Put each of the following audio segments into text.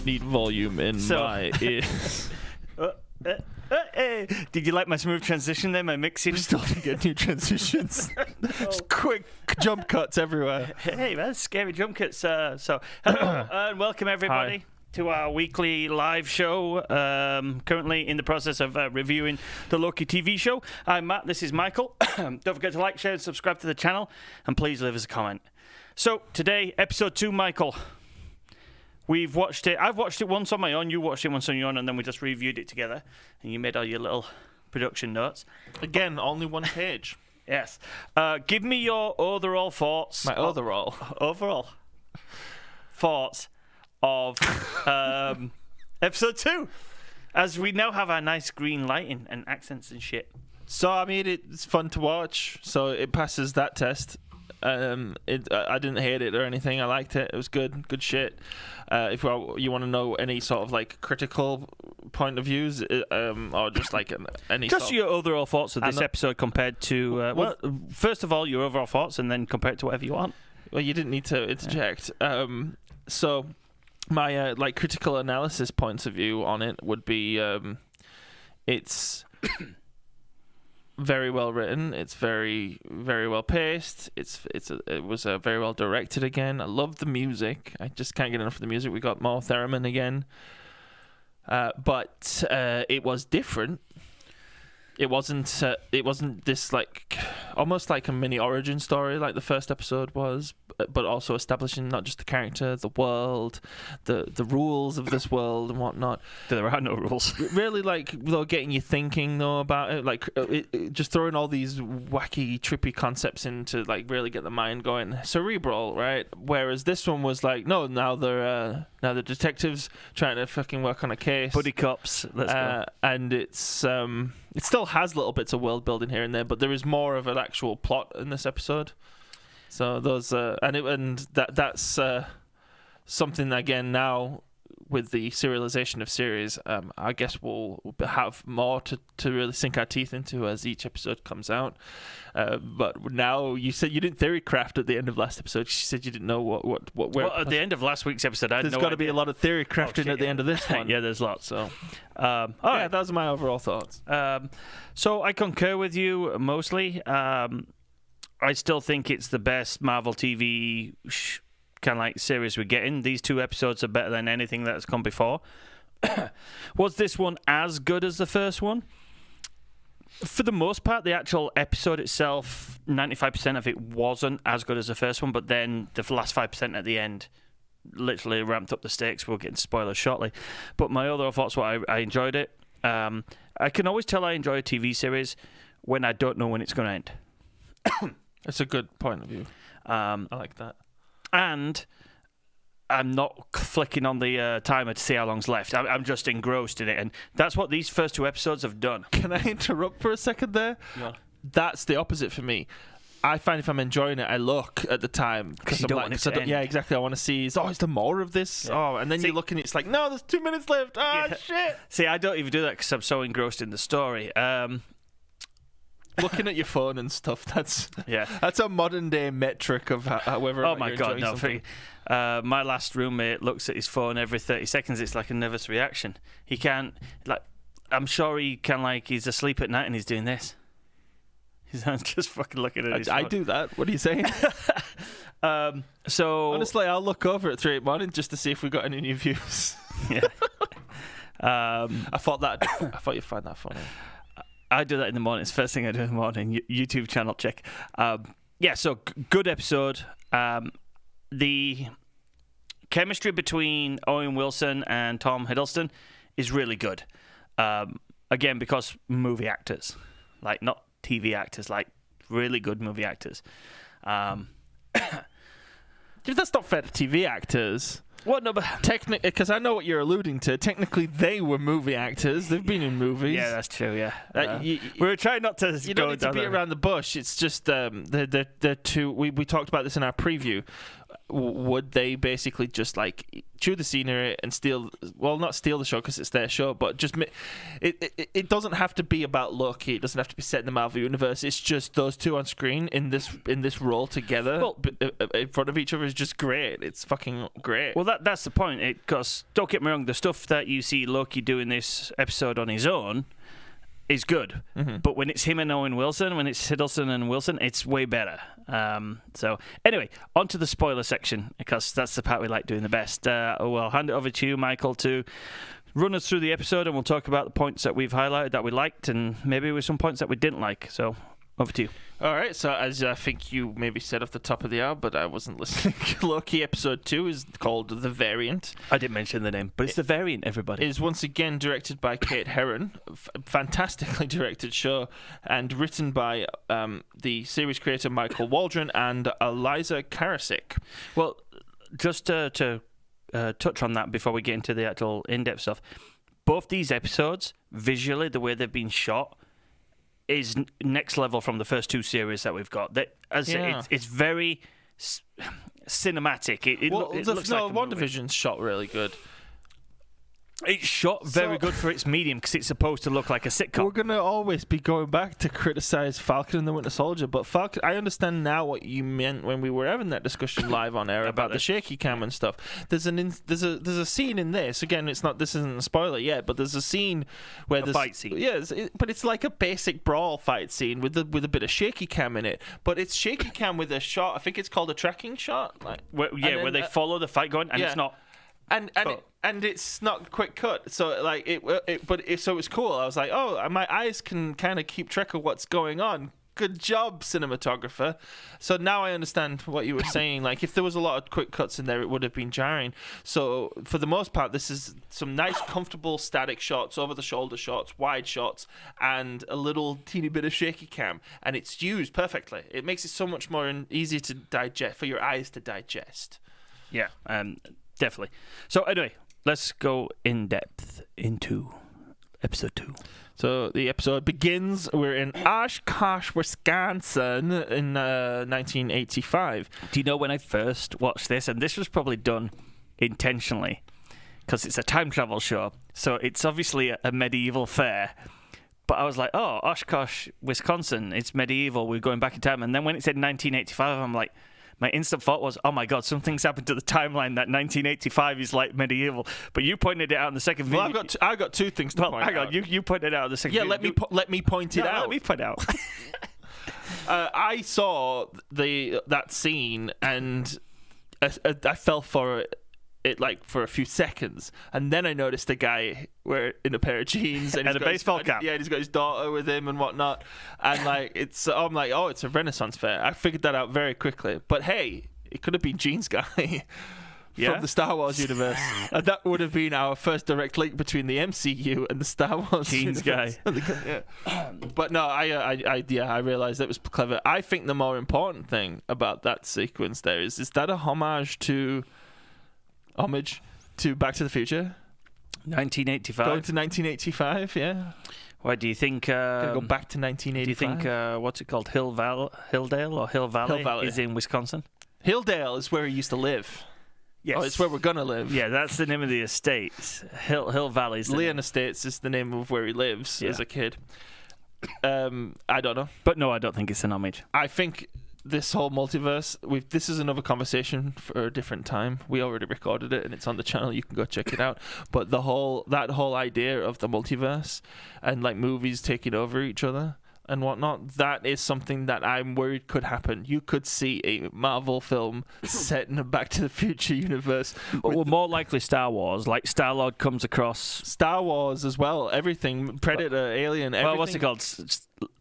need volume in my ears. Hey. Did you like my smooth transition there? My mixing? We still didn't get new transitions. Just quick jump cuts everywhere. Hey, man, scary jump cuts. So, hello and welcome everybody. Hi. To our weekly live show. Currently in the process of reviewing the Loki TV show. I'm Matt, this is Michael. Don't forget to like, share, and subscribe to the channel. And please leave us a comment. So, today, episode 2, Michael. We've watched it. I've watched it once on my own. You watched it once on your own. And then we just reviewed it together. And you made all your little production notes. Again, only one page. Yes. Give me your overall thoughts. My overall thoughts of episode 2, as we now have our nice green lighting and accents and shit. So I mean, it's fun to watch, so it passes that test. I didn't hate it or anything. I liked it. It was good shit. If you want to know any sort of like critical point of views, or just like any just sort your overall thoughts of this episode compared to well, first of all, your overall thoughts, and then compare it to whatever you want. Well, you didn't need to interject. So my like critical analysis points of view on it would be it's very well written, it's very well paced, it was very well directed again. I love the music. I just can't get enough of the music. We got more theremin again, but it was different. It wasn't this like almost like a mini origin story like the first episode was, but also establishing not just the character, the world, the rules of this world and whatnot. There are no rules. Really, like, though, getting you thinking though about it, like just throwing all these wacky, trippy concepts in to like really get the mind going, cerebral, right? Whereas this one was like, no, now they're detectives trying to fucking work on a case, buddy cops. Let's go. And it's it still has little bits of world building here and there, but there is more of an actual plot in this episode. So those that's something again now with the serialization of series. I guess we'll have more to really sink our teeth into as each episode comes out. But now you said you didn't theory craft at the end of last episode. She said you didn't know what. Well, at the end of last week's episode, I had there's got to be a lot of theory crafting at the end of this one. Yeah, there's lots. So, all right, those are my overall thoughts. So I concur with you mostly. I still think it's the best Marvel TV kind of like series we're getting. These 2 episodes are better than anything that's come before. Was this one as good as the first one? For the most part, the actual episode itself, 95% of it wasn't as good as the first one, but then the last 5% at the end literally ramped up the stakes. We'll get into spoilers shortly. But my other thoughts were I enjoyed it. I can always tell I enjoy a TV series when I don't know when it's going to end. That's a good point of view. I like that. And I'm not flicking on the timer to see how long's left. I'm just engrossed in it. And that's what these first 2 episodes have done. Can I interrupt for a second there? Yeah. That's the opposite for me. I find if I'm enjoying it, I look at the time. Because you don't want it to end. Yeah, exactly. I want to see, is there more of this? Yeah. Oh, and then you look and it's like, no, there's 2 minutes left. Shit. See, I don't even do that because I'm so engrossed in the story. Looking at your phone and stuff, that's a modern day metric of however. Oh my god, no! My last roommate looks at his phone every 30 seconds. It's like a nervous reaction. He can't I'm sure he can he's asleep at night and he's doing this. He's just fucking looking at his phone. I do that. What are you saying? So honestly, I'll look over at 3 a.m. just to see if we got any new views. Yeah. I thought you'd find that funny. I do that in the morning. It's the first thing I do in the morning. YouTube channel check. So good episode. The chemistry between Owen Wilson and Tom Hiddleston is really good. Again, because movie actors, like not TV actors, like really good movie actors. That's not fair to TV actors. What number? Technically, because I know what you're alluding to. Technically, they were movie actors. They've been in movies. Yeah, that's true. Yeah, we were trying not to. You don't need to beat around the bush. It's just they're two. We talked about this in our preview. would they basically just like chew the scenery and not steal the show because it's their show, but just it doesn't have to be about Loki. It doesn't have to be set in the Marvel universe. It's just those two on screen in this role together, in front of each other is just great. It's fucking great. Well, that's the point. Because don't get me wrong, the stuff that you see Loki do in this episode on his own is good, but when it's him and Owen Wilson, when it's Hiddleston and Wilson, it's way better. So anyway, on to the spoiler section, because that's the part we like doing the best. We'll hand it over to you, Michael, to run us through the episode, and we'll talk about the points that we've highlighted that we liked, and maybe with some points that we didn't like. So over to you. All right, so as I think you maybe said off the top of the hour, but I wasn't listening, Loki episode 2 is called The Variant. I didn't mention the name, but it's The Variant, everybody. It is once again directed by Kate Herron, fantastically directed show, and written by the series creator Michael Waldron and Eliza Karasik. Well, just to touch on that before we get into the actual in-depth stuff, both these episodes, visually, the way they've been shot, is next level from the first two series that we've got. It's very cinematic. It looks like WandaVision's shot really good. It's shot very good for its medium because it's supposed to look like a sitcom. We're going to always be going back to criticize Falcon and the Winter Soldier, but Falcon, I understand now what you meant when we were having that discussion live on air about the shaky cam and stuff. There's a scene in this. Again, this isn't a spoiler yet, but there's a scene where there's a fight scene. Yeah, but it's like a basic brawl fight scene with a bit of shaky cam in it. But it's shaky cam with a shot. I think it's called a tracking shot. Where they follow the fight going, and it's not. And it's not quick cut, so like so it was cool. I was like, oh, my eyes can kind of keep track of what's going on. Good job, cinematographer. So now I understand what you were saying. Like, if there was a lot of quick cuts in there, it would have been jarring. So for the most part, this is some nice, comfortable, static shots, over the shoulder shots, wide shots, and a little teeny bit of shaky cam, and it's used perfectly. It makes it so much more easy to digest for your eyes to digest. Yeah, definitely. So anyway, let's go in depth into episode 2. So the episode begins. We're in Oshkosh, Wisconsin in 1985. Do you know when I first watched this, and this was probably done intentionally because it's a time travel show, so it's obviously a medieval fair. But I was like, oh, Oshkosh, Wisconsin, it's medieval, we're going back in time. And then when it said 1985, I'm like, my instant thought was, oh my God, something's happened to the timeline that 1985 is like medieval. But you pointed it out in the second video. Well, I've got two things to point out. Hang on, you pointed it out in the second video. Yeah, let me point it out. Let me point it out. I saw that scene and I fell for it like for a few seconds, and then I noticed a guy in a pair of jeans and a baseball cap. Yeah, and he's got his daughter with him and whatnot, and like I'm like, oh, it's a Renaissance fair. I figured that out very quickly. But hey, it could have been Jeans Guy from the Star Wars universe, and that would have been our first direct link between the MCU and the Star Wars Jeans universe. Guy. Yeah. But no, I realized that was clever. I think the more important thing about that sequence there is that a homage to Back to the Future? 1985. Going to 1985, yeah. Why do you think? Gonna go back to 1985. Do you think what's it called? Hilldale or Hill Valley is in Wisconsin? Hilldale is where he used to live. Yes. Oh, it's where we're gonna live. Yeah, that's the name of the estate. Hill Valley's the Leon Estates is the name of where he lives as a kid. I don't know, but no, I don't think it's an homage. I think this whole multiverse, this is another conversation for a different time. We already recorded it and it's on the channel. You can go check it out. But that whole idea of the multiverse and like movies taking over each other and whatnot, that is something that I'm worried could happen. You could see a Marvel film set in a Back to the Future universe. Well, more likely Star Wars. Like Star-Lord comes across... Star Wars as well. Everything. Predator, Alien, everything. Well, what's it called?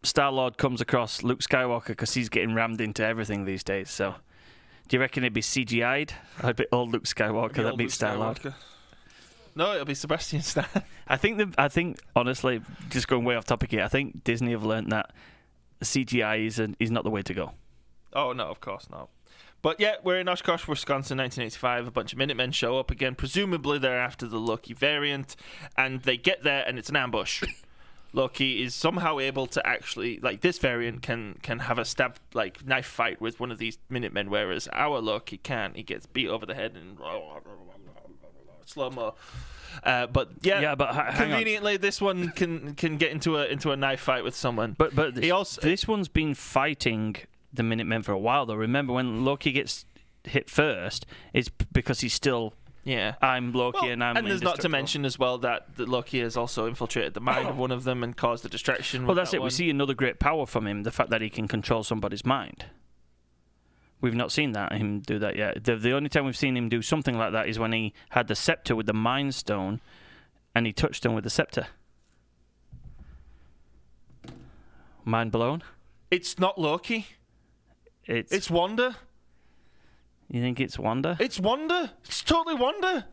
Star-Lord comes across Luke Skywalker because he's getting rammed into everything these days. So, do you reckon it'd be CGI'd? Or it'd be old Luke Skywalker that meets Star-Lord? No, it'll be Sebastian Stan. I think honestly, just going way off topic here, I think Disney have learned that CGI is not the way to go. Oh no, of course not. But yeah, we're in Oshkosh, Wisconsin, 1985. A bunch of Minutemen show up again. Presumably they're after the Loki variant, and they get there and it's an ambush. Loki is somehow able to actually, like, this variant can have a knife fight with one of these Minutemen, whereas our Loki can't. He gets beat over the head and slow-mo. But conveniently, this one can get into a knife fight with someone. But this one's been fighting the Minutemen for a while, though. Remember, when Loki gets hit first, it's because he's still... Yeah, I'm Loki, and I'm. And there's not to mention as well that Loki has also infiltrated the mind of one of them and caused a distraction. Well, that's it. We see another great power from him: the fact that he can control somebody's mind. We've not seen him do that yet. The only time we've seen him do something like that is when he had the scepter with the Mind Stone, and he touched him with the scepter. Mind blown? It's not Loki. It's Wanda. You think it's Wanda? It's Wanda. It's totally Wanda.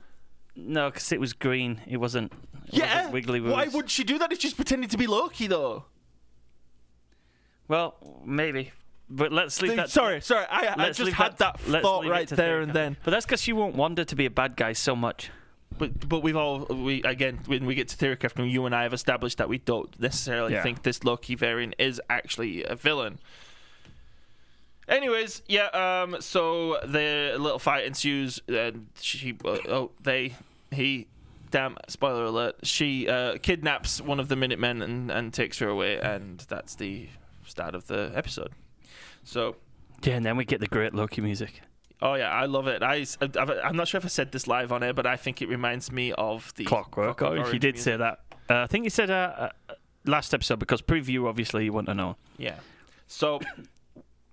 No, because it was green. It wasn't. Wasn't wiggly. Why would she do that? It's just pretending to be Loki, though. Well, maybe. But let's leave that. Sorry. I just had that thought right there and then. But that's because you won't Wanda to be a bad guy so much. But again, when we get to theory crafting, you and I have established that we don't necessarily think this Loki variant is actually a villain. Anyways, so the little fight ensues, and spoiler alert, she kidnaps one of the Minutemen and takes her away, and that's the start of the episode. So, yeah, and then we get the great Loki music. Oh yeah, I love it. I'm not sure if I said this live on air, but I think it reminds me of the Clockwork Orange. You did say that. I think you said last episode, because preview, obviously, you want to know. Yeah. So...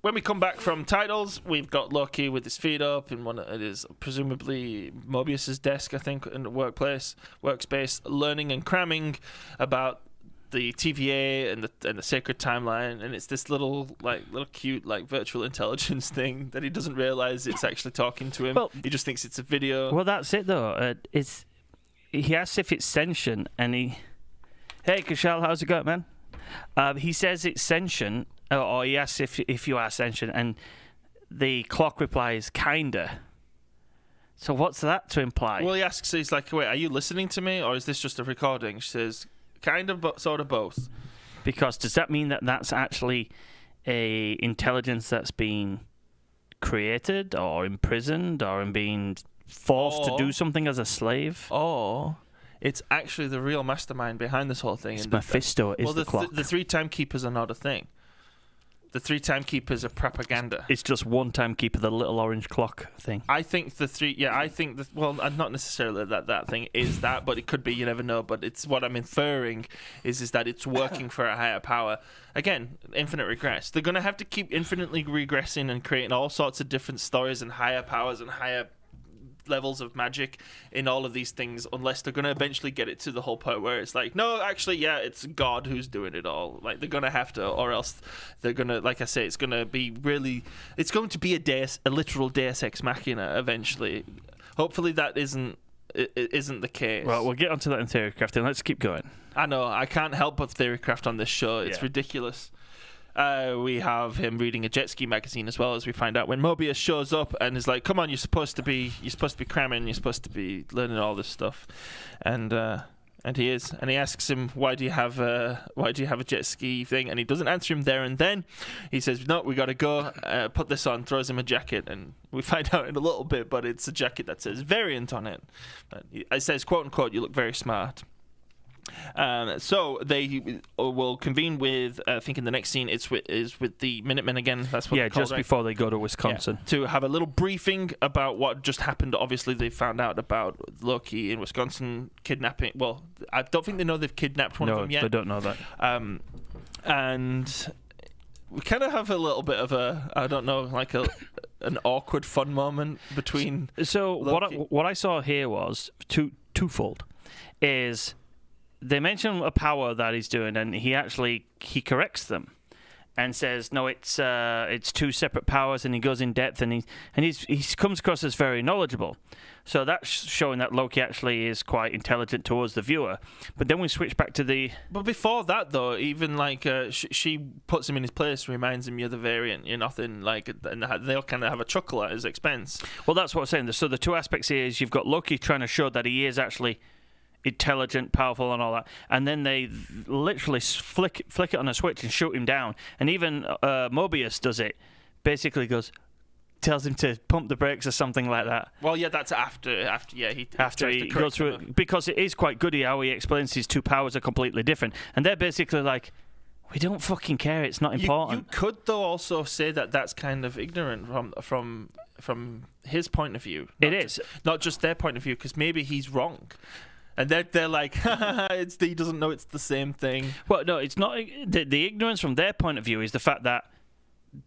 when we come back from titles, we've got Loki with his feet up in it is presumably Mobius's desk, I think, in the workspace, learning and cramming about the TVA and the sacred timeline, and it's this little cute virtual intelligence thing that he doesn't realize it's actually talking to him. Well, he just thinks it's a video. Well, that's it though. He asks if it's sentient, and hey, Kashal, how's it going, man? He says it's sentient. Or he asks if you are sentient, and the clock replies, kinda. So what's that to imply? Well, he asks, he's like, wait, are you listening to me, or is this just a recording? She says, kind of, but sort of both. Because does that mean that that's actually a intelligence that's been created, or imprisoned, or being forced to do something as a slave? Or... it's actually the real mastermind behind this whole thing. It's Mephisto, the clock. The 3 timekeepers are not a thing. The 3 timekeepers are propaganda. It's just 1 timekeeper, the little orange clock thing. I think not necessarily that thing is that, but it could be, you never know. But it's what I'm inferring is that it's working for a higher power. Again, infinite regress. They're going to have to keep infinitely regressing and creating all sorts of different stories and higher powers and higher levels of magic in all of these things, unless they're going to eventually get it to the whole point where it's like, no, actually, it's God who's doing it all. Like, they're going to have to, or else they're going to, like I say, it's going to be a literal Deus Ex Machina eventually. Hopefully that isn't the case. Well, we'll get onto that in theory crafting. Let's keep going. I know, I can't help but theory craft on this show. It's ridiculous. We have him reading a jet ski magazine as well, as we find out when Mobius shows up and is like, "Come on, you're supposed to be cramming, you're supposed to be learning all this stuff," and he is, and he asks him, "Why do you have a jet ski thing?" And he doesn't answer him there and then. He says, "No, we got to go. Put this on." Throws him a jacket, and we find out in a little bit, but it's a jacket that says "variant" on it. It says, "quote unquote, you look very smart." So they will convene with, I think in the next scene, is with the Minutemen again. That's what they're called, just before they go to Wisconsin. Yeah, to have a little briefing about what just happened. Obviously, they found out about Loki in Wisconsin kidnapping. Well, I don't think they know they've kidnapped one of them yet. No, they don't know that. And we kind of have a little bit of an awkward fun moment between. So Loki. what I saw here was twofold. Is they mention a power that he's doing, and he corrects them and says, no, it's 2 separate powers, and he goes in depth, and he comes across as very knowledgeable. So that's showing that Loki actually is quite intelligent towards the viewer. But then we switch back to the... But before that, though, even she puts him in his place, reminds him you're the variant, you're nothing, and they'll kind of have a chuckle at his expense. Well, that's what I'm saying. So the 2 aspects here is you've got Loki trying to show that he is actually intelligent, powerful, and all that. And then they literally flick it on a switch and shoot him down. And even Mobius does it. Basically tells him to pump the brakes or something like that. Well, yeah, that's after he goes through it, because it is quite good how he explains his two powers are completely different. And they're basically like, we don't fucking care. It's not important. You could though also say that that's kind of ignorant from his point of view. It is not just their point of view, because maybe he's wrong, and they're like, he doesn't know it's the same thing. Well, no, it's not. The ignorance from their point of view is the fact that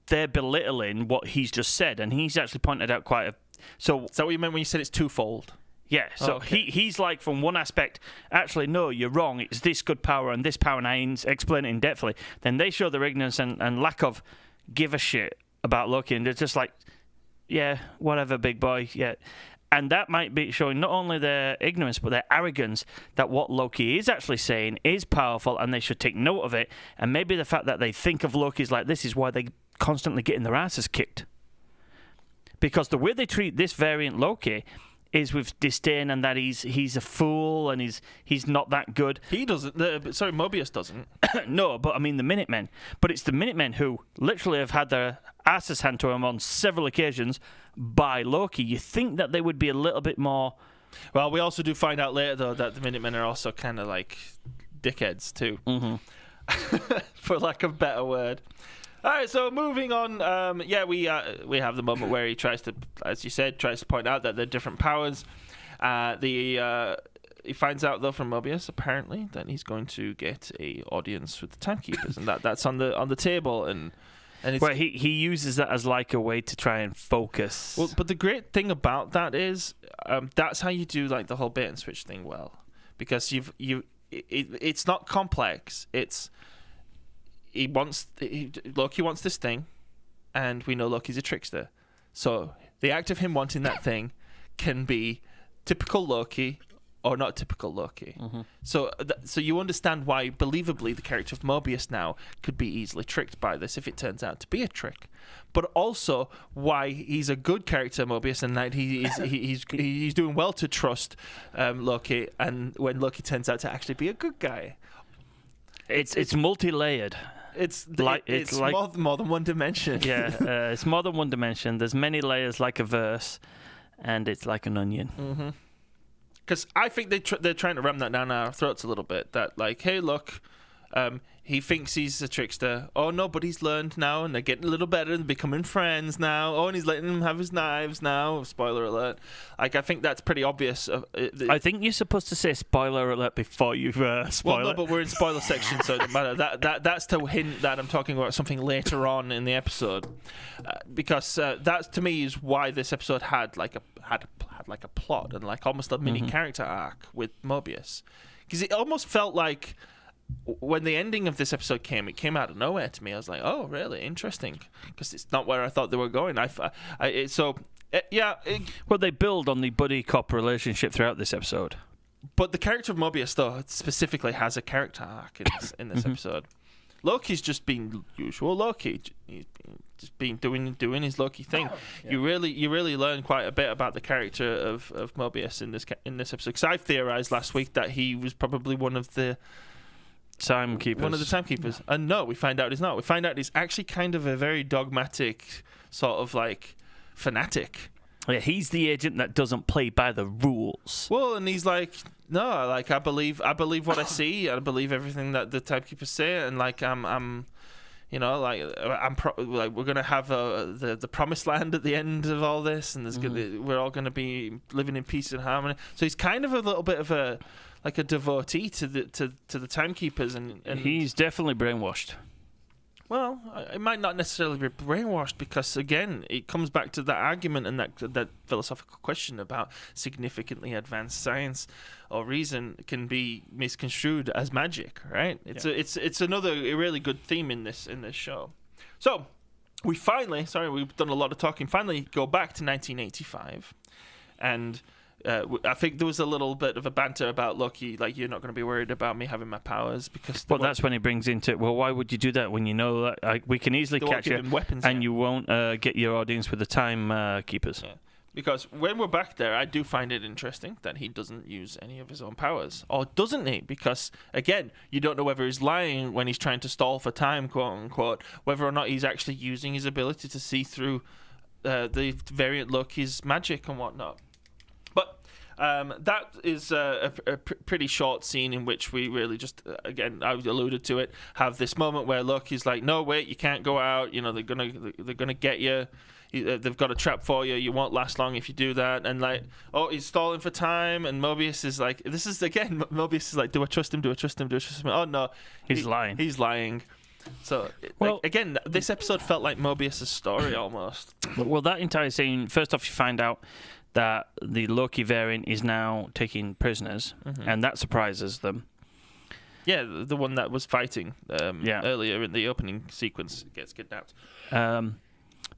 they're belittling what he's just said, and he's actually pointed out quite a. So is that what you meant when you said it's twofold? Yeah, so he's like, from one aspect, actually, no, you're wrong, it's this good power and this power, and I explain it in depthly. Then they show their ignorance and lack of give a shit about Loki, and they're just like, yeah, whatever, big boy, yeah. And that might be showing not only their ignorance, but their arrogance that what Loki is actually saying is powerful, and they should take note of it. And maybe the fact that they think of Loki like this is why they constantly getting their asses kicked. Because the way they treat this variant Loki is with disdain, and that he's a fool and he's not that good. He doesn't. Mobius doesn't. No, but I mean the Minutemen. But it's the Minutemen who literally have had their asses handed to them on several occasions by Loki. You think that they would be a little bit more. Well, we also do find out later though that the Minutemen are also kind of like dickheads too, for lack of a better word. All right, so moving on. We have the moment where he tries to, as you said, point out that they're different powers. He finds out though from Mobius apparently that he's going to get a audience with the timekeepers, and that's on the table, and it's, well, he uses that as like a way to try and focus. Well, but the great thing about that is that's how you do like the whole bait and switch thing well, because it's not complex. It's Loki wants this thing, and we know Loki's a trickster. So the act of him wanting that thing can be typical Loki or not typical Loki. So you understand why, believably, the character of Mobius now could be easily tricked by this if it turns out to be a trick. But also why he's a good character, Mobius, and that he's doing well to trust Loki, and when Loki turns out to actually be a good guy. It's multi-layered. It's like more than one dimension. Yeah, it's more than one dimension. There's many layers like a verse, and it's like an onion. Because I think they're trying to ram that down our throats a little bit. That like, hey, look, he thinks he's a trickster. Oh no, but he's learned now, and they're getting a little better and becoming friends now. Oh, and he's letting him have his knives now. Spoiler alert! Like, I think that's pretty obvious. I think you're supposed to say spoiler alert before you spoil. Well, no, but we're in spoiler section, so it doesn't matter. That's to hint that I'm talking about something later on in the episode, because that to me is why this episode had like a plot and like almost a mini character arc with Mobius, because it almost felt like, when the ending of this episode came, it came out of nowhere to me. I was like, oh, really? Interesting. Because it's not where I thought they were going. Well, they build on the buddy cop relationship throughout this episode. But the character of Mobius, though, specifically has a character arc in this episode. Loki's just been usual Loki. He's just been doing his Loki thing. Yeah. You really learn quite a bit about the character of Mobius in this episode. Because I theorized last week that he was probably one of the timekeepers. And no, we find out he's not. We find out he's actually kind of a very dogmatic sort of like fanatic. Yeah, he's the agent that doesn't play by the rules. Well, and he's like, no, like I believe what I see. I believe everything that the timekeepers say, and like we're gonna have the promised land at the end of all this, and we're all gonna be living in peace and harmony. So he's kind of a little bit of a devotee to the timekeepers, and he's definitely brainwashed. Well, it might not necessarily be brainwashed, because again, it comes back to that argument and that philosophical question about significantly advanced science or reason can be misconstrued as magic, right? It's another really good theme in this show. So we finally, we've done a lot of talking. Finally, go back to 1985, and I think there was a little bit of a banter about Loki, like, you're not going to be worried about me having my powers, because... Well, that's when he brings into it, well, why would you do that when you know that we can easily catch you, weapons, and you won't get your audience with the time keepers? Yeah. Because when we're back there, I do find it interesting that he doesn't use any of his own powers. Or doesn't he? Because, again, you don't know whether he's lying when he's trying to stall for time, quote-unquote, whether or not he's actually using his ability to see through the variant Loki's magic and whatnot. But that is a pretty short scene in which we really just, again, I alluded to it, have this moment where Loki's like, no, wait, you can't go out. You know, they're gonna get you. They've got a trap for you. You won't last long if you do that. And like, oh, he's stalling for time. And Mobius is like, this is again. Mobius is like, do I trust him? Do I trust him? Do I trust him? Oh no, he's lying. He's lying. So, well, again, this episode felt like Mobius' story almost. Well, that entire scene. First off, you find out that the Loki variant is now taking prisoners, and that surprises them. Yeah, the one that was fighting earlier in the opening sequence gets kidnapped.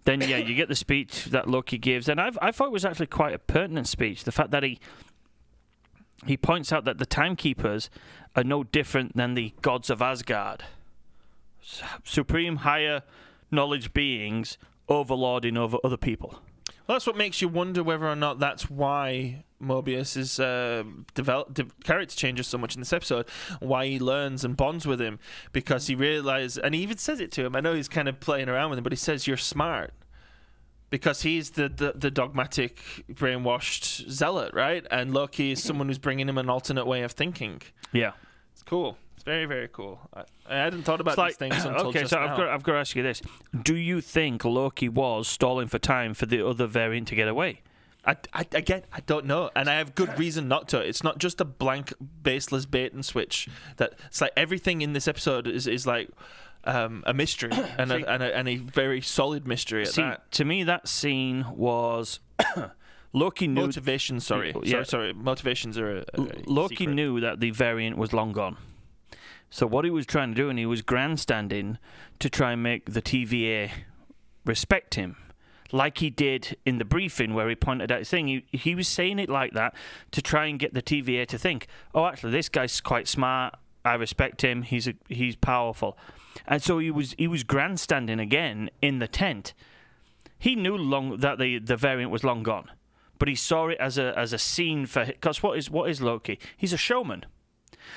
Then, you get the speech that Loki gives, and I thought it was actually quite a pertinent speech. The fact that he points out that the Timekeepers are no different than the gods of Asgard. Supreme, higher knowledge beings overlording over other people. Well, that's what makes you wonder whether or not that's why Mobius's character changes so much in this episode. Why he learns and bonds with him, because he realizes, and he even says it to him. I know he's kind of playing around with him, but he says, "You're smart," because he's the dogmatic, brainwashed zealot, right? And Loki is someone who's bringing him an alternate way of thinking. Yeah, it's cool. It's very, very cool. I hadn't thought about these things until just now. I've got to ask you this: do you think Loki was stalling for time for the other variant to get away? I don't know, and I have good reason not to. It's not just a blank, baseless bait and switch. That it's like everything in this episode is like a mystery and a very solid mystery at that. To me, that scene was Loki knew motivation. Sorry, motivations are Loki secret. Knew that the variant was long gone. So what he was trying to do, and he was grandstanding to try and make the TVA respect him, like he did in the briefing where he pointed out his thing. He was saying it like that to try and get the TVA to think, oh, actually, this guy's quite smart. I respect him. He's powerful. And so he was grandstanding again in the tent. He knew that the variant was long gone, but he saw it as a scene for, because what is Loki? He's a showman.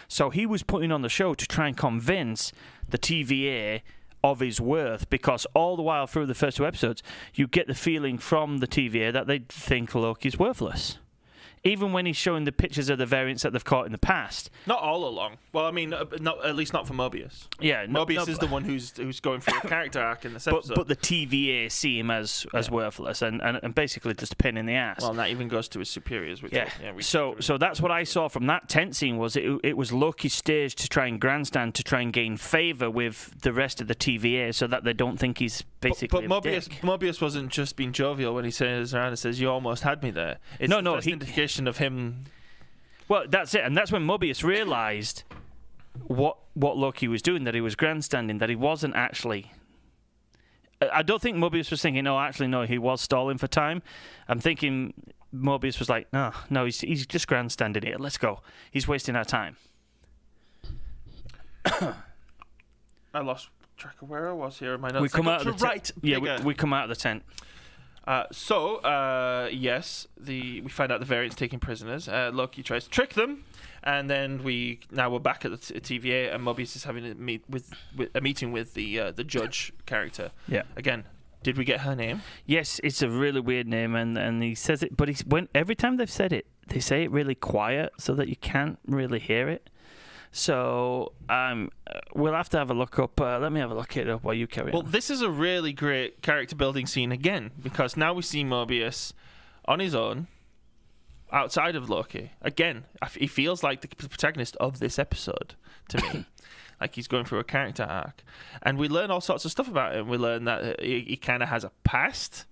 So he was putting on the show to try and convince the TVA of his worth, because all the while through the first 2 episodes, you get the feeling from the TVA that they think Loki's worthless. Even when he's showing the pictures of the variants that they've caught in the past. Not all along. Well, I mean, at least not for Mobius. Yeah, Mobius is the one who's going through a character arc in this episode. But the TVA see him as worthless and basically just a pain in the ass. Well, and that even goes to his superiors. Which so that's what I saw from that tent scene. Was it was Loki's stage to try and grandstand, to try and gain favor with the rest of the TVA, so that they don't think he's basically. But Mobius wasn't just being jovial when he says around and says, "You almost had me there." It's indication of him. Well, that's it, and that's when Mobius realized what Loki was doing, that he was grandstanding, that he wasn't actually. I don't think Mobius was thinking, no, he was stalling for time. I'm thinking Mobius was like, no, he's just grandstanding here. Let's go. He's wasting our time. I lost track of where I was here in my notes. We come out of the tent. Yeah, we come out of the tent. Yes, we find out the variant's taking prisoners. Loki tries to trick them, and then we're back at the TVA, and Mobius is having a meeting with the judge character. Yeah. Again, did we get her name? Yes, it's a really weird name, and he says it, but every time they've said it, they say it really quiet so that you can't really hear it. So we'll have to have a look up. Let me have a look at it up while you carry on. Well, this is a really great character building scene again, because now we see Mobius on his own, outside of Loki. Again, he feels like the protagonist of this episode to me. Like he's going through a character arc. And we learn all sorts of stuff about him. We learn that he kind of has a past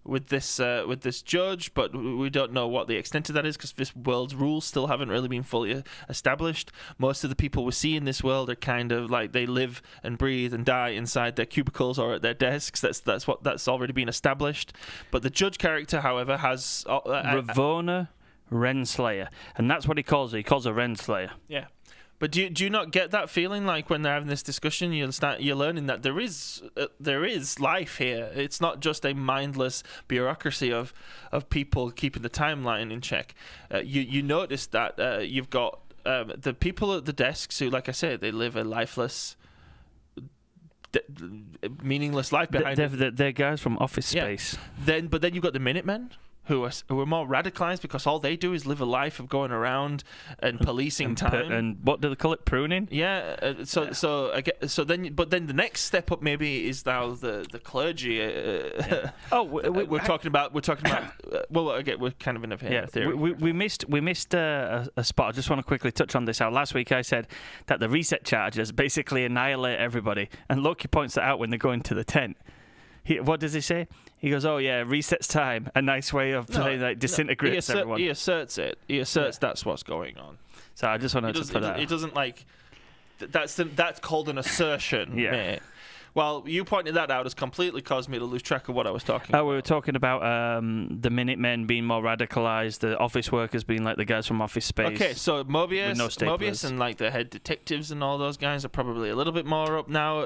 with this judge, but we don't know what the extent of that is, because this world's rules still haven't really been fully established. Most of the people we see in this world are kind of like they live and breathe and die inside their cubicles or at their desks. That's already been established. But the judge character, however, has Ravonna Renslayer, and that's what he calls her. He calls her Renslayer. Yeah. But do you not get that feeling like when they're having this discussion, you're learning that there is life here. It's not just a mindless bureaucracy of people keeping the timeline in check. You notice that you've got the people at the desks who, like I said, they live a lifeless, meaningless life behind it. They're guys from Office Space. But then you've got the Minutemen, who are more radicalized because all they do is live a life of going around and policing time. And what do they call it? Pruning? Yeah. But then the next step up maybe is now the clergy. We're talking about. Well, again, we're kind of in a theory. We missed a spot. I just want to quickly touch on this. Last week I said that the reset charges basically annihilate everybody, and Loki points that out when they go into the tent. What does he say? He goes, "Oh yeah, resets time. A nice way of saying that disintegrates everyone." He asserts it. He asserts that's what's going on. So I just wanted to put that. It doesn't like. That's called an assertion. Yeah. Mate. Well, you pointed that out has completely caused me to lose track of what I was talking about. We were talking about the Minutemen being more radicalized, the office workers being like the guys from Office Space. Okay, so Mobius and like the head detectives and all those guys are probably a little bit more up now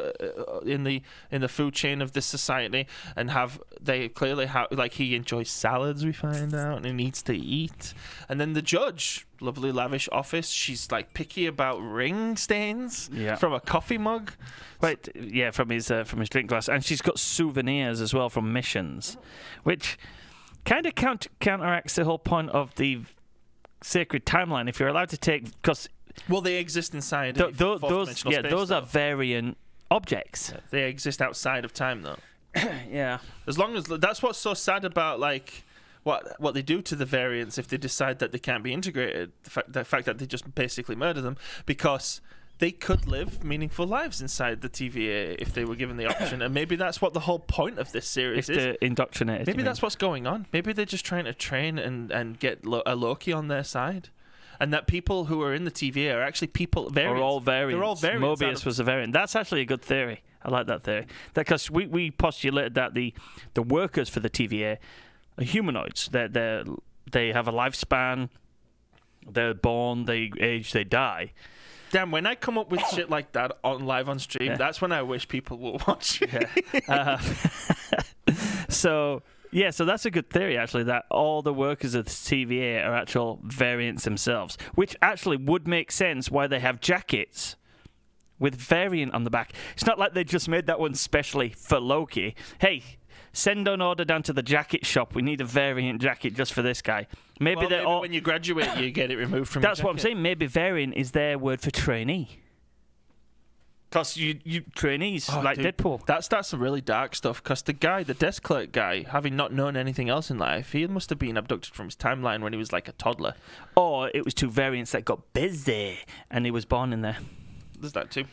in the food chain of this society, and they clearly have, like, he enjoys salads, we find out, and he needs to eat. And then the judge, lovely lavish office, she's like picky about ring stains from a coffee mug. Right, yeah, from his drink glass, and she's got souvenirs as well from missions, which kind of counteracts the whole point of the sacred timeline. If you're allowed to take, because they exist inside fourth-dimensional space. Those are variant objects. Yeah, they exist outside of time, though. Yeah, as long as that's what's so sad about like. What they do to the variants if they decide that they can't be integrated, the fact that they just basically murder them, because they could live meaningful lives inside the TVA if they were given the option. And maybe that's what the whole point of this series is. If they're indoctrinated. Maybe that's what's going on. Maybe they're just trying to train and get a Loki on their side. And that people who are in the TVA are actually variants. Are all variants. They're all variants. Mobius was a variant. That's actually a good theory. I like that theory. Because we postulated that the workers for the TVA are humanoids. They have a lifespan. They're born. They age. They die. Damn! When I come up with shit like that live on stream, that's when I wish people will watch. Yeah. So that's a good theory actually. That all the workers of the TVA are actual variants themselves, which actually would make sense why they have jackets with variant on the back. It's not like they just made that one specially for Loki. Hey, send an order down to the jacket shop. We need a variant jacket just for this guy. Maybe when you graduate, you get it removed from. That's what I'm saying. Maybe variant is their word for trainee. Because you trainees dude, Deadpool. That's some really dark stuff. Because the desk clerk guy, having not known anything else in life, he must have been abducted from his timeline when he was like a toddler. Or it was two variants that got busy, and he was born in there. There's that too.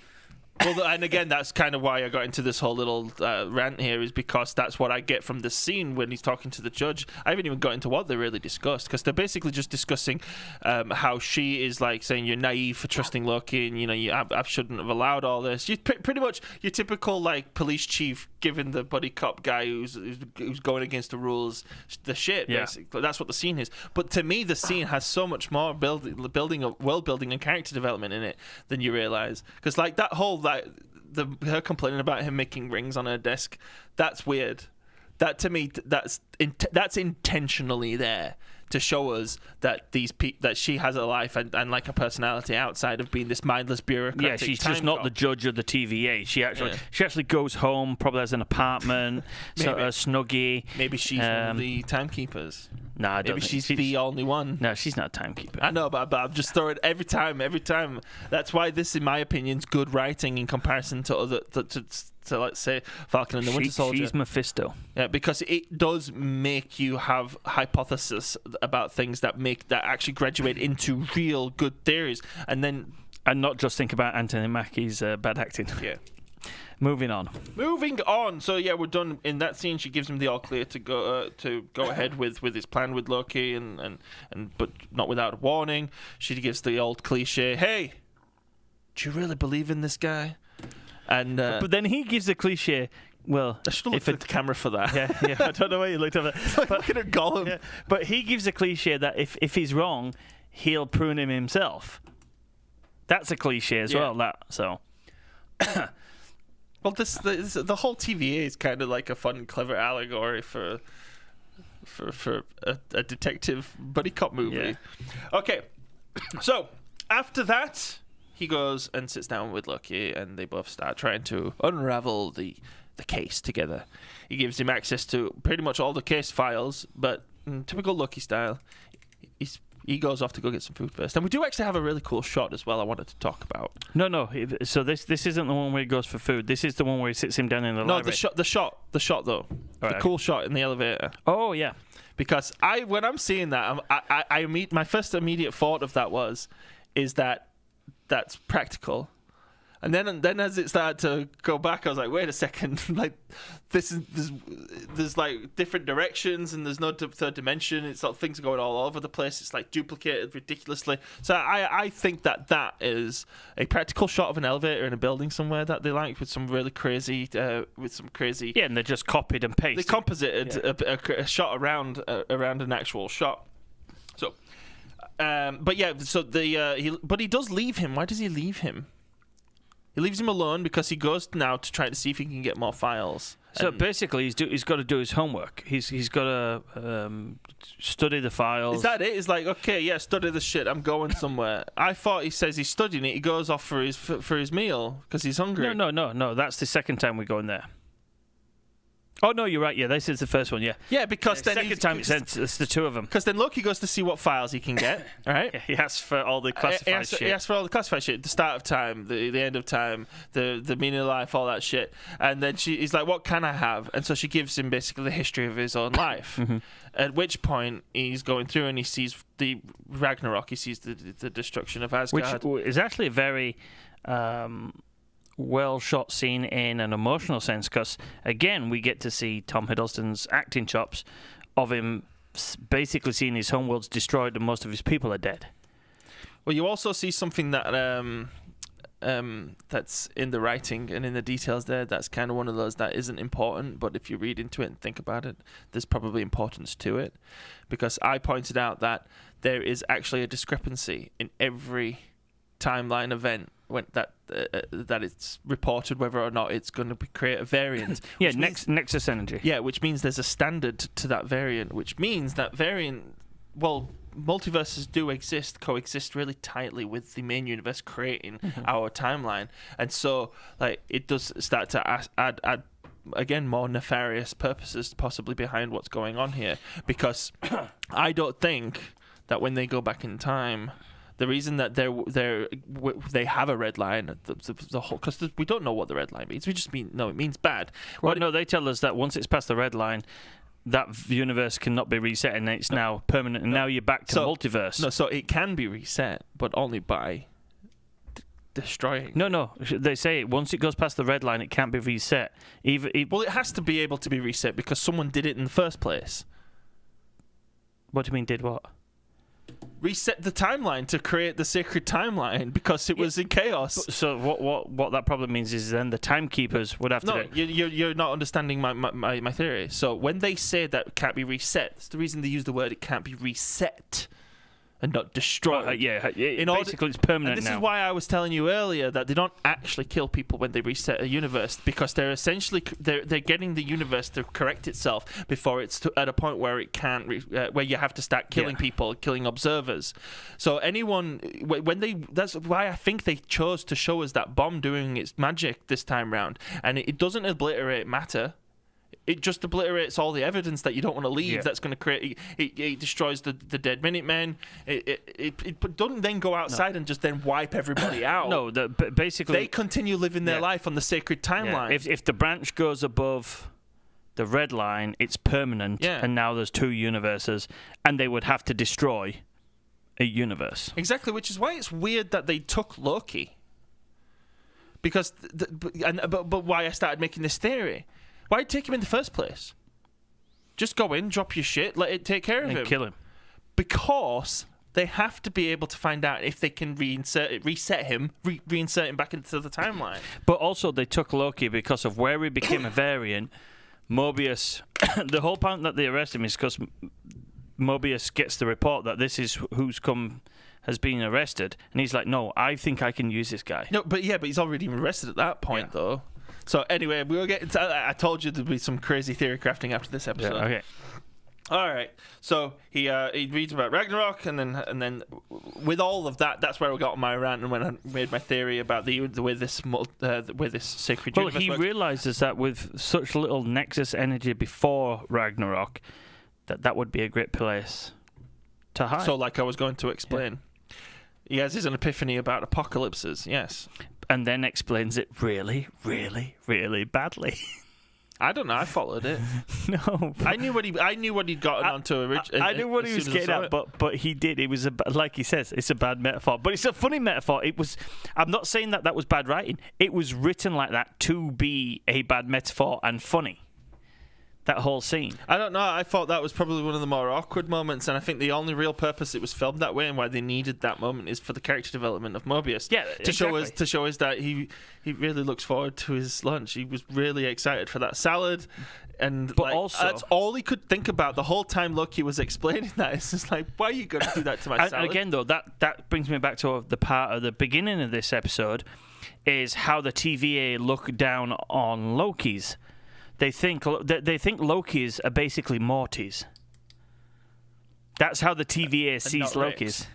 Well, and again, that's kind of why I got into this whole little rant here, is because that's what I get from the scene when he's talking to the judge. I haven't even got into what they really discussed, because they're basically just discussing how she is like saying you're naive for trusting Loki, and I shouldn't have allowed all this. You pretty much your typical like police chief giving the buddy cop guy who's going against the rules the shit. Yeah. Basically, that's what the scene is. But to me, the scene has so much more world building and character development in it than you realize. Because like that whole her complaining about him making rings on her desk, that's weird. That to me, that's intentionally there to show us that that she has a life and like a personality outside of being this mindless bureaucratic. Yeah, she's just not the judge of the TVA. She actually goes home, probably has an apartment, sort of snuggie. Maybe she's one of the timekeepers. No, I don't. Maybe she's the only one. No, she's not a timekeeper. I know, but I'm just throwing every time. That's why this, in my opinion, is good writing in comparison to other to let's say Falcon and the Winter Soldier. She's Mephisto. Yeah, because it does make you have hypotheses about things that actually graduate into real good theories, and not just think about Anthony Mackie's bad acting. Yeah. Moving on. So yeah, we're done. In that scene, she gives him the all clear to go ahead with his plan with Loki, and but not without warning. She gives the old cliche, "Hey, do you really believe in this guy?" And but then he gives the cliche. Well, I should have looked at the camera for that. Yeah. I don't know why you looked at that. Like looking at Gollum. Yeah, but he gives a cliche that if he's wrong, he'll prune him himself. That's a cliche as well. That so. Well, the whole TVA is kind of like a fun, clever allegory for a detective buddy cop movie. Yeah. Okay, so after that, he goes and sits down with Loki, and they both start trying to unravel the case together. He gives him access to pretty much all the case files, but in typical Loki style, he goes off to go get some food first. And we do actually have a really cool shot as well I wanted to talk about. No. So this isn't the one where he goes for food. This is the one where he sits him down in the library. No, the shot though. Right, cool shot in the elevator. Oh, yeah. Because when I'm seeing that, my first immediate thought of that is that that's practical. And then as it started to go back, I was like, wait a second, like there's like different directions and there's no third dimension. It's like things are going all over the place. It's like duplicated ridiculously. So I think that is a practical shot of an elevator in a building somewhere that they like with some really crazy Yeah, and they just copied and pasted. They composited a shot around an actual shot. So, but yeah, so but he does leave him. Why does he leave him? He leaves him alone because he goes now to try to see if he can get more files. So basically, he's got to do his homework. He's got to study the files. Is that it? It's like, okay, yeah, study the shit. I'm going somewhere. I thought he says he's studying it. He goes off for his meal because he's hungry. No. That's the second time we go in there. Oh, no, you're right. Yeah, this is the first one, yeah. Yeah, because then second time it's the two of them. Because then Loki goes to see what files he can get, all right? Yeah, he asks for all the classified shit. He asks for all the classified shit. The start of time, the end of time, the meaning of life, all that shit. And then he's like, what can I have? And so she gives him basically the history of his own life. Mm-hmm. At which point, he's going through and he sees the Ragnarok. He sees the destruction of Asgard. Which is actually a very... well shot scene in an emotional sense because again we get to see Tom Hiddleston's acting chops of him basically seeing his homeworld's destroyed and most of his people are dead. Well, you also see something that that's in the writing and in the details there. That's kind of one of those that isn't important, but if you read into it and think about it, there's probably importance to it, because I pointed out that there is actually a discrepancy in every timeline event when that it's reported whether or not it's going to create a variant. Yeah, nexus energy. Yeah, which means there's a standard to that variant, which means that variant, well, multiverses do coexist really tightly with the main universe creating our timeline. And so, like, it does start to add again, more nefarious purposes possibly behind what's going on here. Because I don't think that when they go back in time... The reason that they have a red line, the whole, because we don't know what the red line means. We just it means bad. Well, no, they tell us that once it's past the red line, that universe cannot be reset, and it's now permanent. And now you're back to multiverse. No, so it can be reset, but only by destroying. No. They say once it goes past the red line, it can't be reset. Well, it has to be able to be reset because someone did it in the first place. What do you mean? Did what? Reset the timeline to create the sacred timeline because it was in chaos. So what that probably means is then the timekeepers would have to... No, you're not understanding my theory. So when they say that it can't be reset, it's the reason they use the word it can't be reset and not destroyed. Basically it's permanent now. And this is why I was telling you earlier that they don't actually kill people when they reset a universe, because they're essentially they're getting the universe to correct itself before it's at a point where it can't where you have to start killing people, killing observers. So that's why I think they chose to show us that bomb doing its magic this time round, and it doesn't obliterate matter. It just obliterates all the evidence that you don't want to leave. Yeah. That's going to create. It destroys the dead Minutemen. It doesn't then go outside and just then wipe everybody out. No, basically they continue living their life on the sacred timeline. Yeah. If the branch goes above the red line, it's permanent. Yeah. And now there's two universes, and they would have to destroy a universe. Exactly, which is why it's weird that they took Loki. Because, but why I started making this theory. Why take him in the first place? Just go in, drop your shit, let it take care of him. And kill him. Because they have to be able to find out if they can reset him back into the timeline. But also they took Loki because of where he became a variant. Mobius, the whole point that they arrest him is because Mobius gets the report that this is who's come has been arrested, and he's like, no, I think I can use this guy. No, but he's already been arrested at that point, though. So anyway, we'll get into, I told you there'd be some crazy theory crafting after this episode. Yeah, okay. All right. So he reads about Ragnarok, and then with all of that, that's where I got on my rant, and when I made my theory about the way this sacred universe he works. realizes that with such little Nexus energy before Ragnarok, that would be a great place to hide. So, like I was going to explain, he has his epiphany about apocalypses. Yes. And then explains it really, really, really badly. I don't know. I followed it. No, I knew what he'd gotten onto originally. I knew what he was getting at, but he did. It was like he says, it's a bad metaphor, but it's a funny metaphor. It was. I'm not saying that was bad writing. It was written like that to be a bad metaphor and funny. That whole scene. I don't know. I thought that was probably one of the more awkward moments, and I think the only real purpose it was filmed that way and why they needed that moment is for the character development of Mobius. Yeah, to show us that he really looks forward to his lunch. He was really excited for that salad, and also that's all he could think about the whole time Loki was explaining that. It's just like, why are you going to do that to my salad? And again, though, that brings me back to the part of the beginning of this episode, is how the TVA look down on Lokis. They think Lokis are basically Mortys. That's how the TVA sees Lokis.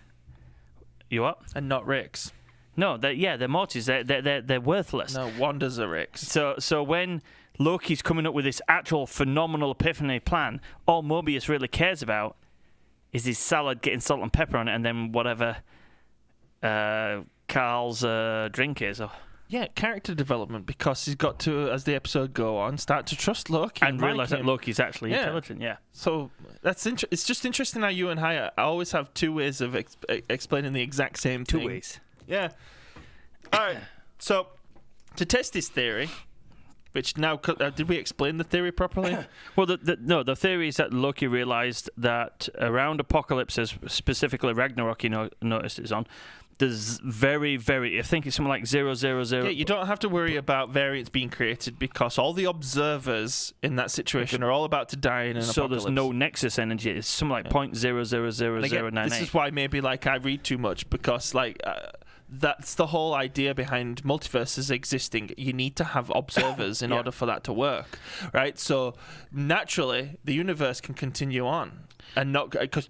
You what? And not Ricks. No, they're Mortys. They're worthless. No, Wanda's a Ricks. So when Loki's coming up with this actual phenomenal epiphany plan, all Mobius really cares about is his salad getting salt and pepper on it, and then whatever Carl's drink is. Yeah, character development, because he's got to, as the episode go on, start to trust Loki and realize that Loki's actually intelligent. Yeah. So that's it's just interesting how you and I always have two ways of explaining the exact same thing. Two ways. Yeah. All right. So to test this theory, which now did we explain the theory properly? Well, the theory is that Loki realized that around apocalypses, specifically Ragnarok, noticed it's on. There's very, very, I think it's something like 000. Yeah, you don't have to worry about variants being created because all the observers in that situation are all about to die in an apocalypse. So there's no Nexus energy. It's something like 0.0000098. This is why maybe I read too much, because that's the whole idea behind multiverses existing. You need to have observers in order for that to work, right? So naturally, the universe can continue on, and not because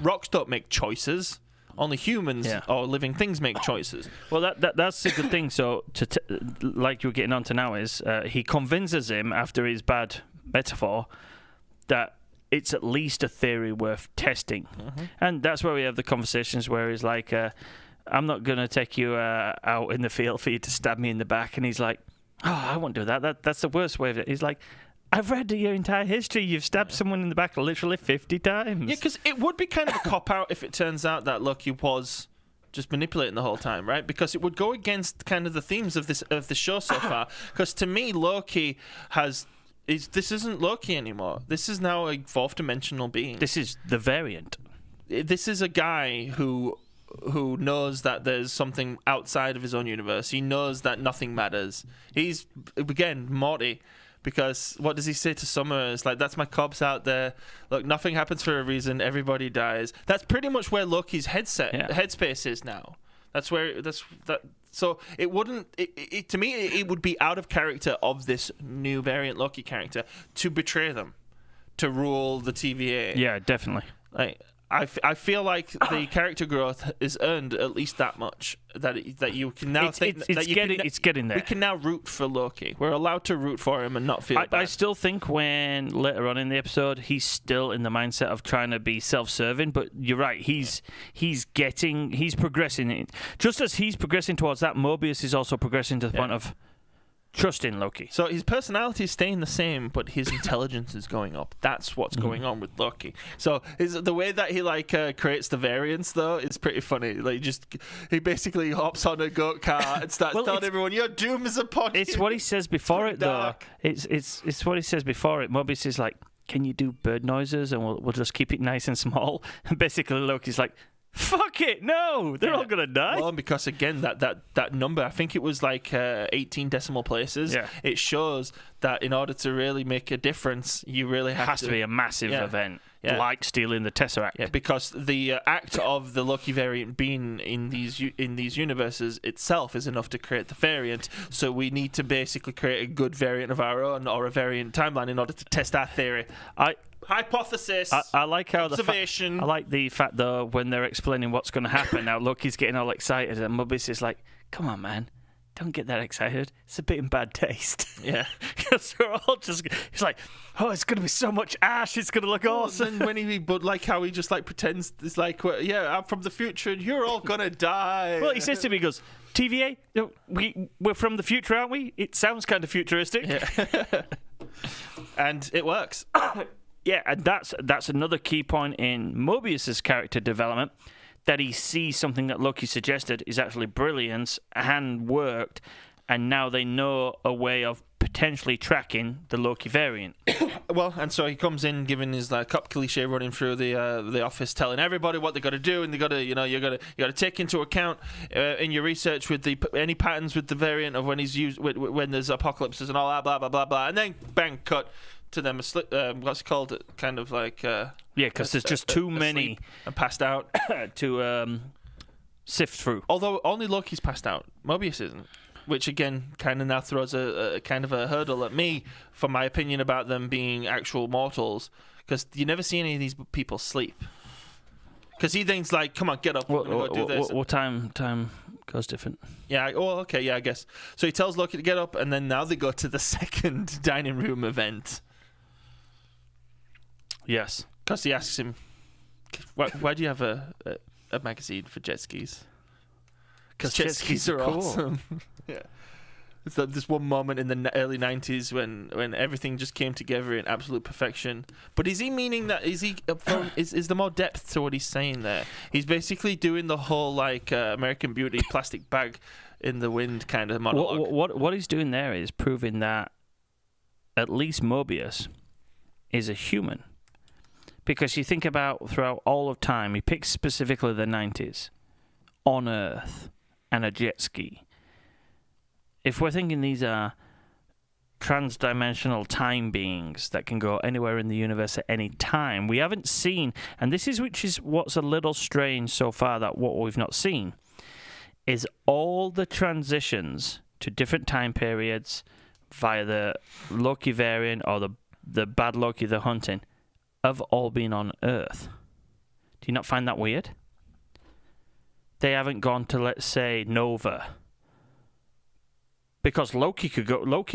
rocks don't make choices. Only humans or living things make choices. Well, that's a good thing. So, like you're getting on to now, is he convinces him after his bad metaphor that it's at least a theory worth testing. Mm-hmm. And that's where we have the conversations where he's like, I'm not going to take you out in the field for you to stab me in the back. And he's like, oh, I won't do that. That's the worst way of it. He's like, I've read your entire history. You've stabbed someone in the back literally 50 times. Yeah, because it would be kind of a cop-out if it turns out that Loki was just manipulating the whole time, right? Because it would go against kind of the themes of the show so far. Because to me, Loki this isn't Loki anymore. This is now a fourth-dimensional being. This is the variant. This is a guy who knows that there's something outside of his own universe. He knows that nothing matters. He's, again, Morty. Because what does he say to Summer? It's like, that's my cops out there. Look, nothing happens for a reason. Everybody dies. That's pretty much where Loki's headspace is now. So it wouldn't. To me, it would be out of character of this new variant Loki character to betray them, to rule the TVA. Yeah, definitely. I feel like the character growth is earned at least that much that you can now it's getting there. We can now root for Loki. We're allowed to root for him and not feel bad. I still think when later on in the episode he's still in the mindset of trying to be self-serving, but you're right. He's progressing. Just as he's progressing towards that, Mobius is also progressing to the point of trusting Loki. So his personality is staying the same, but his intelligence is going up. That's what's going on with Loki. So the way that he creates the variants though is pretty funny. He basically hops on a goat cart and starts telling everyone, "Your doom is upon you." It's what he says before it though. It's what he says before it. Mobius is like, "Can you do bird noises and we'll just keep it nice and small?" And basically Loki's like, fuck it, no, they're all gonna die. Well, because again, that number, I think it was 18 decimal places. Yeah. It shows that in order to really make a difference, you really have to be a massive event. like stealing the Tesseract. Yeah, because the act of the Loki variant being in these universes itself is enough to create the variant. So we need to basically create a good variant of our own, or a variant timeline, in order to test our theory. Hypothesis. I like how observation. I like the fact though when they're explaining what's going to happen. Now Loki's getting all excited, and Mobius is like, "Come on, man, don't get that excited. It's a bit in bad taste." Yeah, because we're all just. He's like, "Oh, it's going to be so much ash. It's going to look awesome." And but like how he just like pretends it's like, well, yeah, I'm from the future, and you're all gonna die. Well, he says to me, he goes, TVA, we're from the future, aren't we? It sounds kind of futuristic. Yeah. And it works. Yeah, and that's another key point in Mobius's character development, that he sees something that Loki suggested is actually brilliant and worked, and now they know a way of potentially tracking the Loki variant. Well, and so he comes in giving his cop cliche, running through the office, telling everybody what they got to do, and they got to, you got to take into account in your research with any patterns with the variant of when he's used when there's apocalypses and all that, blah blah blah blah, and then bang, cut to them what's it called, kind of like because there's just too many and passed out to sift through. Although only Loki's passed out, Mobius isn't. Which again kind of now throws a kind of a hurdle at me for my opinion about them being actual mortals, because you never see any of these people sleep. Because he thinks like, "Come on, get up, we're gonna go do this." What time goes different? Yeah. Oh, okay. Yeah, I guess. So he tells Loki to get up, and then now they go to the second dining room event. Yes. Because he asks him, "Why do you have a magazine for jet skis?" Because jet skis are cool. Awesome. Yeah. It's like this one moment in the early 90s when everything just came together in absolute perfection. But is he meaning that, is there more depth to what he's saying there? He's basically doing the whole like American Beauty plastic bag in the wind kind of monologue. What he's doing there is proving that at least Mobius is a human. Because you think about throughout all of time, he picks specifically the 90s, on Earth, and a jet ski. If we're thinking these are trans-dimensional time beings that can go anywhere in the universe at any time, we haven't seen, and this is what's a little strange so far, that what we've not seen is all the transitions to different time periods via the Loki variant or the bad Loki they're hunting have all been on Earth. Do you not find that weird? They haven't gone to, let's say, Nova. Because Loki could go...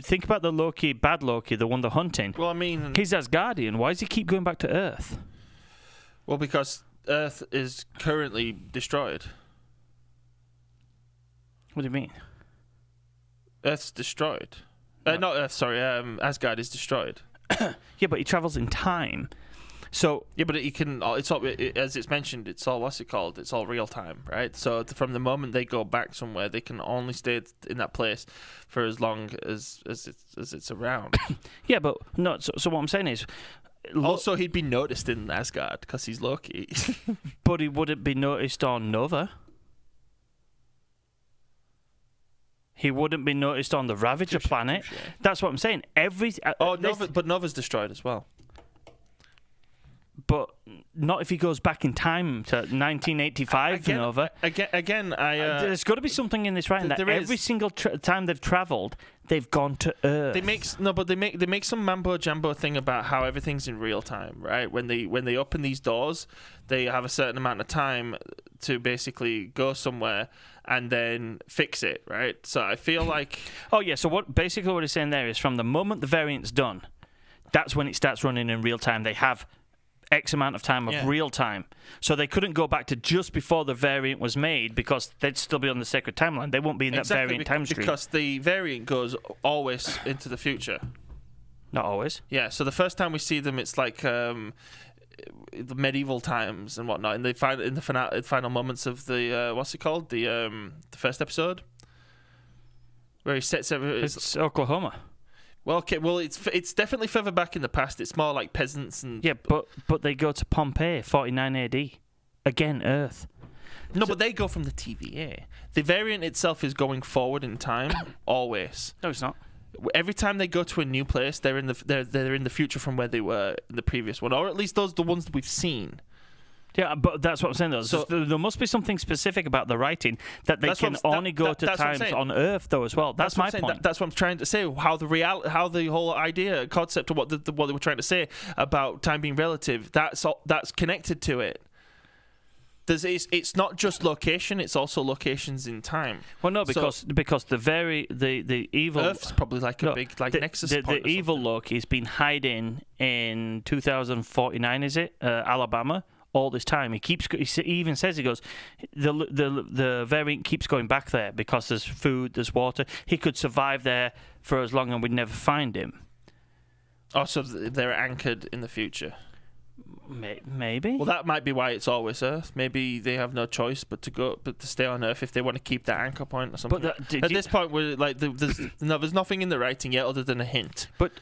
Think about the Loki, bad Loki, the one they're hunting. Well, I mean... He's Asgardian. Why does he keep going back to Earth? Well, because Earth is currently destroyed. What do you mean? Earth's destroyed. Not Earth, sorry. Asgard is destroyed. Yeah, but he travels in time. So yeah, but he can. It's all, as it's mentioned. It's all, what's it called? It's all real time, right? So from the moment they go back somewhere, they can only stay in that place for as long as it's around. Yeah, but no. So what I'm saying is, also he'd be noticed in Asgard because he's Loki. But he wouldn't be noticed on Nova. He wouldn't be noticed on the Ravager planet. That's what I'm saying. But Nova's destroyed as well. But not if he goes back in time to 1985 and over. Again, there's got to be something in this writing that every single time they've travelled, they've gone to Earth. They make some mambo jumbo thing about how everything's in real time, right? When they open these doors, they have a certain amount of time to basically go somewhere and then fix it, right? So I feel like oh yeah. So what he's saying there is from the moment the variant's done, that's when it starts running in real time. They have X amount of time of real time. So they couldn't go back to just before the variant was made because they'd still be on the sacred timeline. They won't be in that variant time stream. Because the variant goes always into the future. Not always. Yeah, so the first time we see them, it's like the medieval times and whatnot. And they find in the final moments of the, what's it called? The first episode? Where he sets everything. It's Oklahoma. Well, okay. Well, it's definitely further back in the past. It's more like peasants and but they go to Pompeii, 49 AD, again Earth. No, but they go from the TVA. The variant itself is going forward in time always. No, it's not. every time they go to a new place, they're in the future from where they were in the previous one, or at least those are the ones that we've seen. Yeah, but that's what I'm saying, though. So, there must be something specific about the writing that they can only go to times on Earth, though, as well. That's my point. That's what I'm trying to say. How the whole idea, concept of what they were trying to say about time being relative, that's connected to it. It's not just location; it's also locations in time. Well, no, because the evil Earth's probably like a big nexus point. The evil Loki has been hiding in 2049, is it, Alabama? All this time, he even says, he goes, the variant keeps going back there because there's food, there's water. He could survive there for as long and we'd never find him. Oh, so they're anchored in the future. Maybe. Well, that might be why it's always Earth. Maybe they have no choice but to stay on Earth if they want to keep that anchor point or something. But at this point, we're like, there's nothing in the writing yet other than a hint. But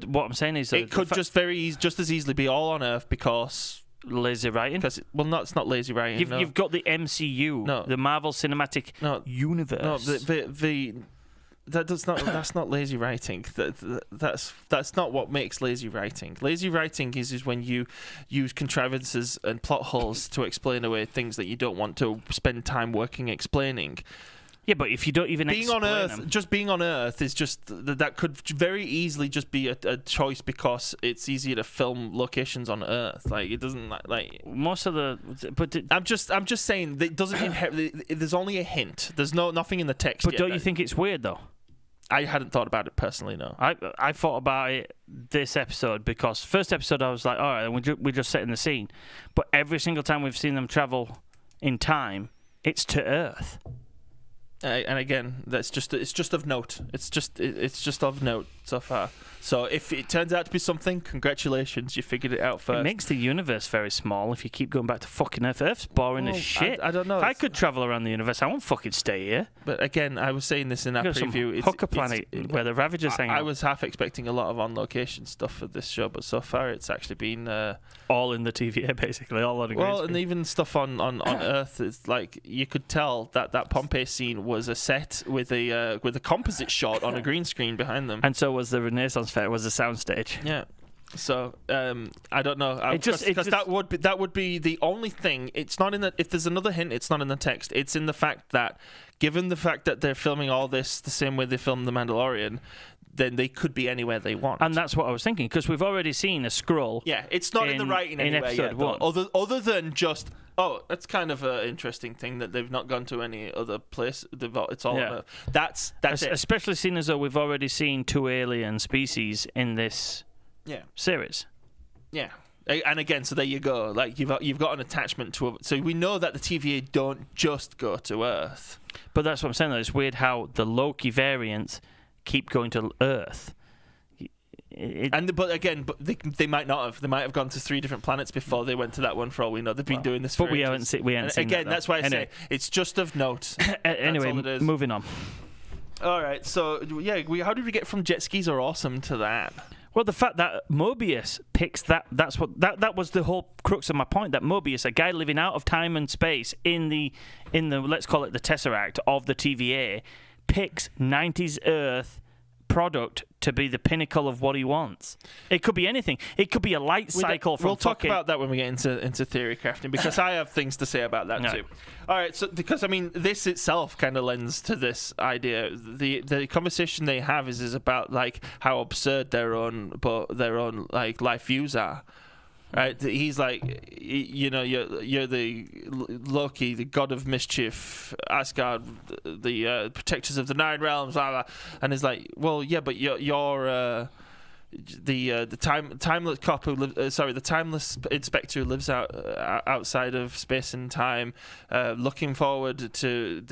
what I'm saying is that it could just as easily be all on Earth because. Lazy writing? It's not lazy writing. You've got the MCU, the Marvel Cinematic Universe. No, that's not lazy writing. That's not what makes lazy writing. Lazy writing is when you use contrivances and plot holes to explain away things that you don't want to spend time working explaining. Yeah, but if you don't even being on Earth, just being on Earth is just that could very easily just be a choice because it's easier to film locations on Earth. Like it doesn't like most of the. But I'm just saying that it doesn't. There's only a hint. There's nothing in the text. But don't you think it's weird though? I hadn't thought about it personally. No, I thought about it this episode because first episode I was like, all right, we're just setting the scene, but every single time we've seen them travel in time, it's to Earth. And again, it's just of note. It's just of note so far. So if it turns out to be something, congratulations, you figured it out first. It makes the universe very small if you keep going back to fucking Earth. Earth's boring as shit. I don't know. If I could travel around the universe, I won't fucking stay here. But again, I was saying this in our preview. It's hooker planet where the Ravagers hang out. I was half expecting a lot of on-location stuff for this show, but so far it's actually been all in the TVA, basically, all on the green screen. And even stuff on Earth is like you could tell that Pompeii scene was a set with a composite shot on a green screen behind them, and so was the Renaissance Fair. Was a soundstage. Yeah. So I don't know. Because that would be the only thing. It's not in the. If there's another hint, it's not in the text. It's in the fact that, given the fact that they're filming all this the same way they filmed The Mandalorian, then they could be anywhere they want. And that's what I was thinking because we've already seen a Skrull. Yeah, it's not in the writing anywhere episode yet. 1. Other than just. Oh, that's kind of an interesting thing that they've not gone to any other place. It's all on Earth. That's it. Especially seeing as though we've already seen 2 alien species in this series. Yeah. And again, so there you go. Like you've got an attachment to it. So we know that the TVA don't just go to Earth. But that's what I'm saying, though. It's weird how the Loki variants keep going to Earth. But they might not have. They might have gone to 3 different planets before they went to that one. For all we know, they've been doing this. But we haven't seen. Again, that, that's why I say it's just of note. Anyway, moving on. All right. So how did we get from jet skis are awesome to that? Well, the fact that Mobius picks that was the whole crux of my point. That Mobius, a guy living out of time and space in the let's call it the Tesseract of the TVA, picks 90s Earth product to be the pinnacle of what he wants. It could be anything. It could be a light cycle from. We'll talk about that when we get into theory crafting because I have things to say about that too. All right, so because I mean this itself kind of lends to this idea. The conversation they have is about like how absurd their own like life views are. Right, he's like, you're the Loki, the god of mischief, Asgard, the protectors of the 9 realms, blah, blah. And he's like, well, yeah, but you're the timeless cop who the timeless inspector who lives outside of space and time, looking forward to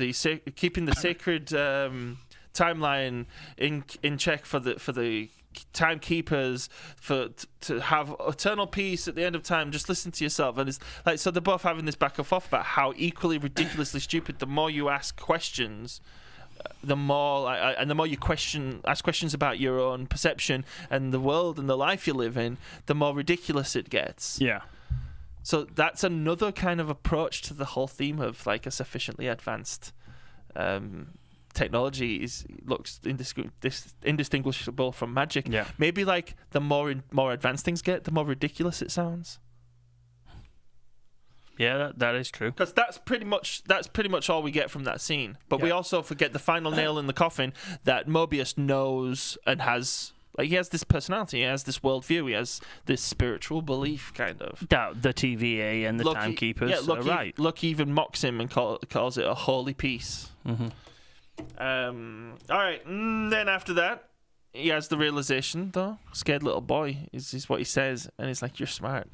keeping the sacred timeline in check for the timekeepers to have eternal peace at the end of time. Just listen to yourself. And it's like, so they're both having this back and forth about how equally ridiculously stupid. The more you ask questions, the more and the more you ask questions about your own perception and the world and the life you live in, the more ridiculous it gets. Yeah. So that's another kind of approach to the whole theme of like a sufficiently advanced technology looks indistinguishable from magic. Yeah. Maybe like the more advanced things get, the more ridiculous it sounds. Yeah, that is true. Because that's pretty much all we get from that scene. But we also forget the final nail in the coffin, that Mobius knows and has. Like, he has this personality, he has this worldview, he has this spiritual belief, kind of. The TVA and the timekeepers. Yeah, are right. Loki even mocks him and calls it a holy peace. Mm-hmm. All right, then after that, he has the realization, though. Scared little boy is what he says, and he's like, "You're smart."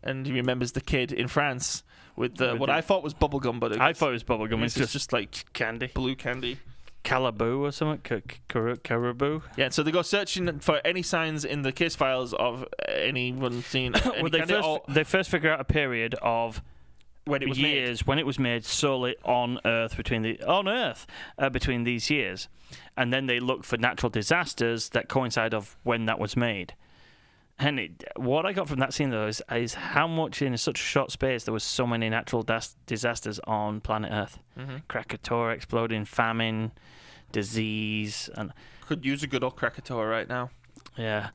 And he remembers the kid in France with what I thought was bubblegum, but I thought it was bubblegum. It's just like candy, blue candy. Calaboo or something, caribou. Yeah, so they go searching for any signs in the case files of anyone seen. They first figure out a period of when it was when it was made solely on Earth between these years, and then they look for natural disasters that coincide of when that was made. And what I got from that scene though is how much in such a short space there was so many natural disasters on planet Earth. Mm-hmm. Krakatoa exploding, famine, disease, and could use a good old Krakatoa right now. Yeah.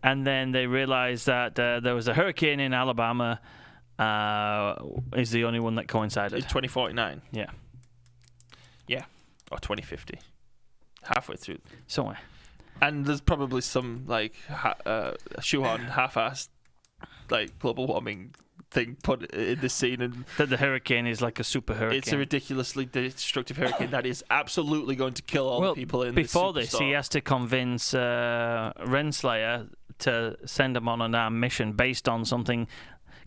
And then they realized that there was a hurricane in Alabama. Is the only one that coincided. It's 2049. Yeah. Yeah. Or 2050. Halfway through. Somewhere. And there's probably some like shoehorn, half-assed, like global warming thing put in this scene, and that the hurricane is like a super hurricane. It's a ridiculously destructive hurricane that is absolutely going to kill all the people in. Before this, he has to convince Renslayer to send him on an armed mission based on something.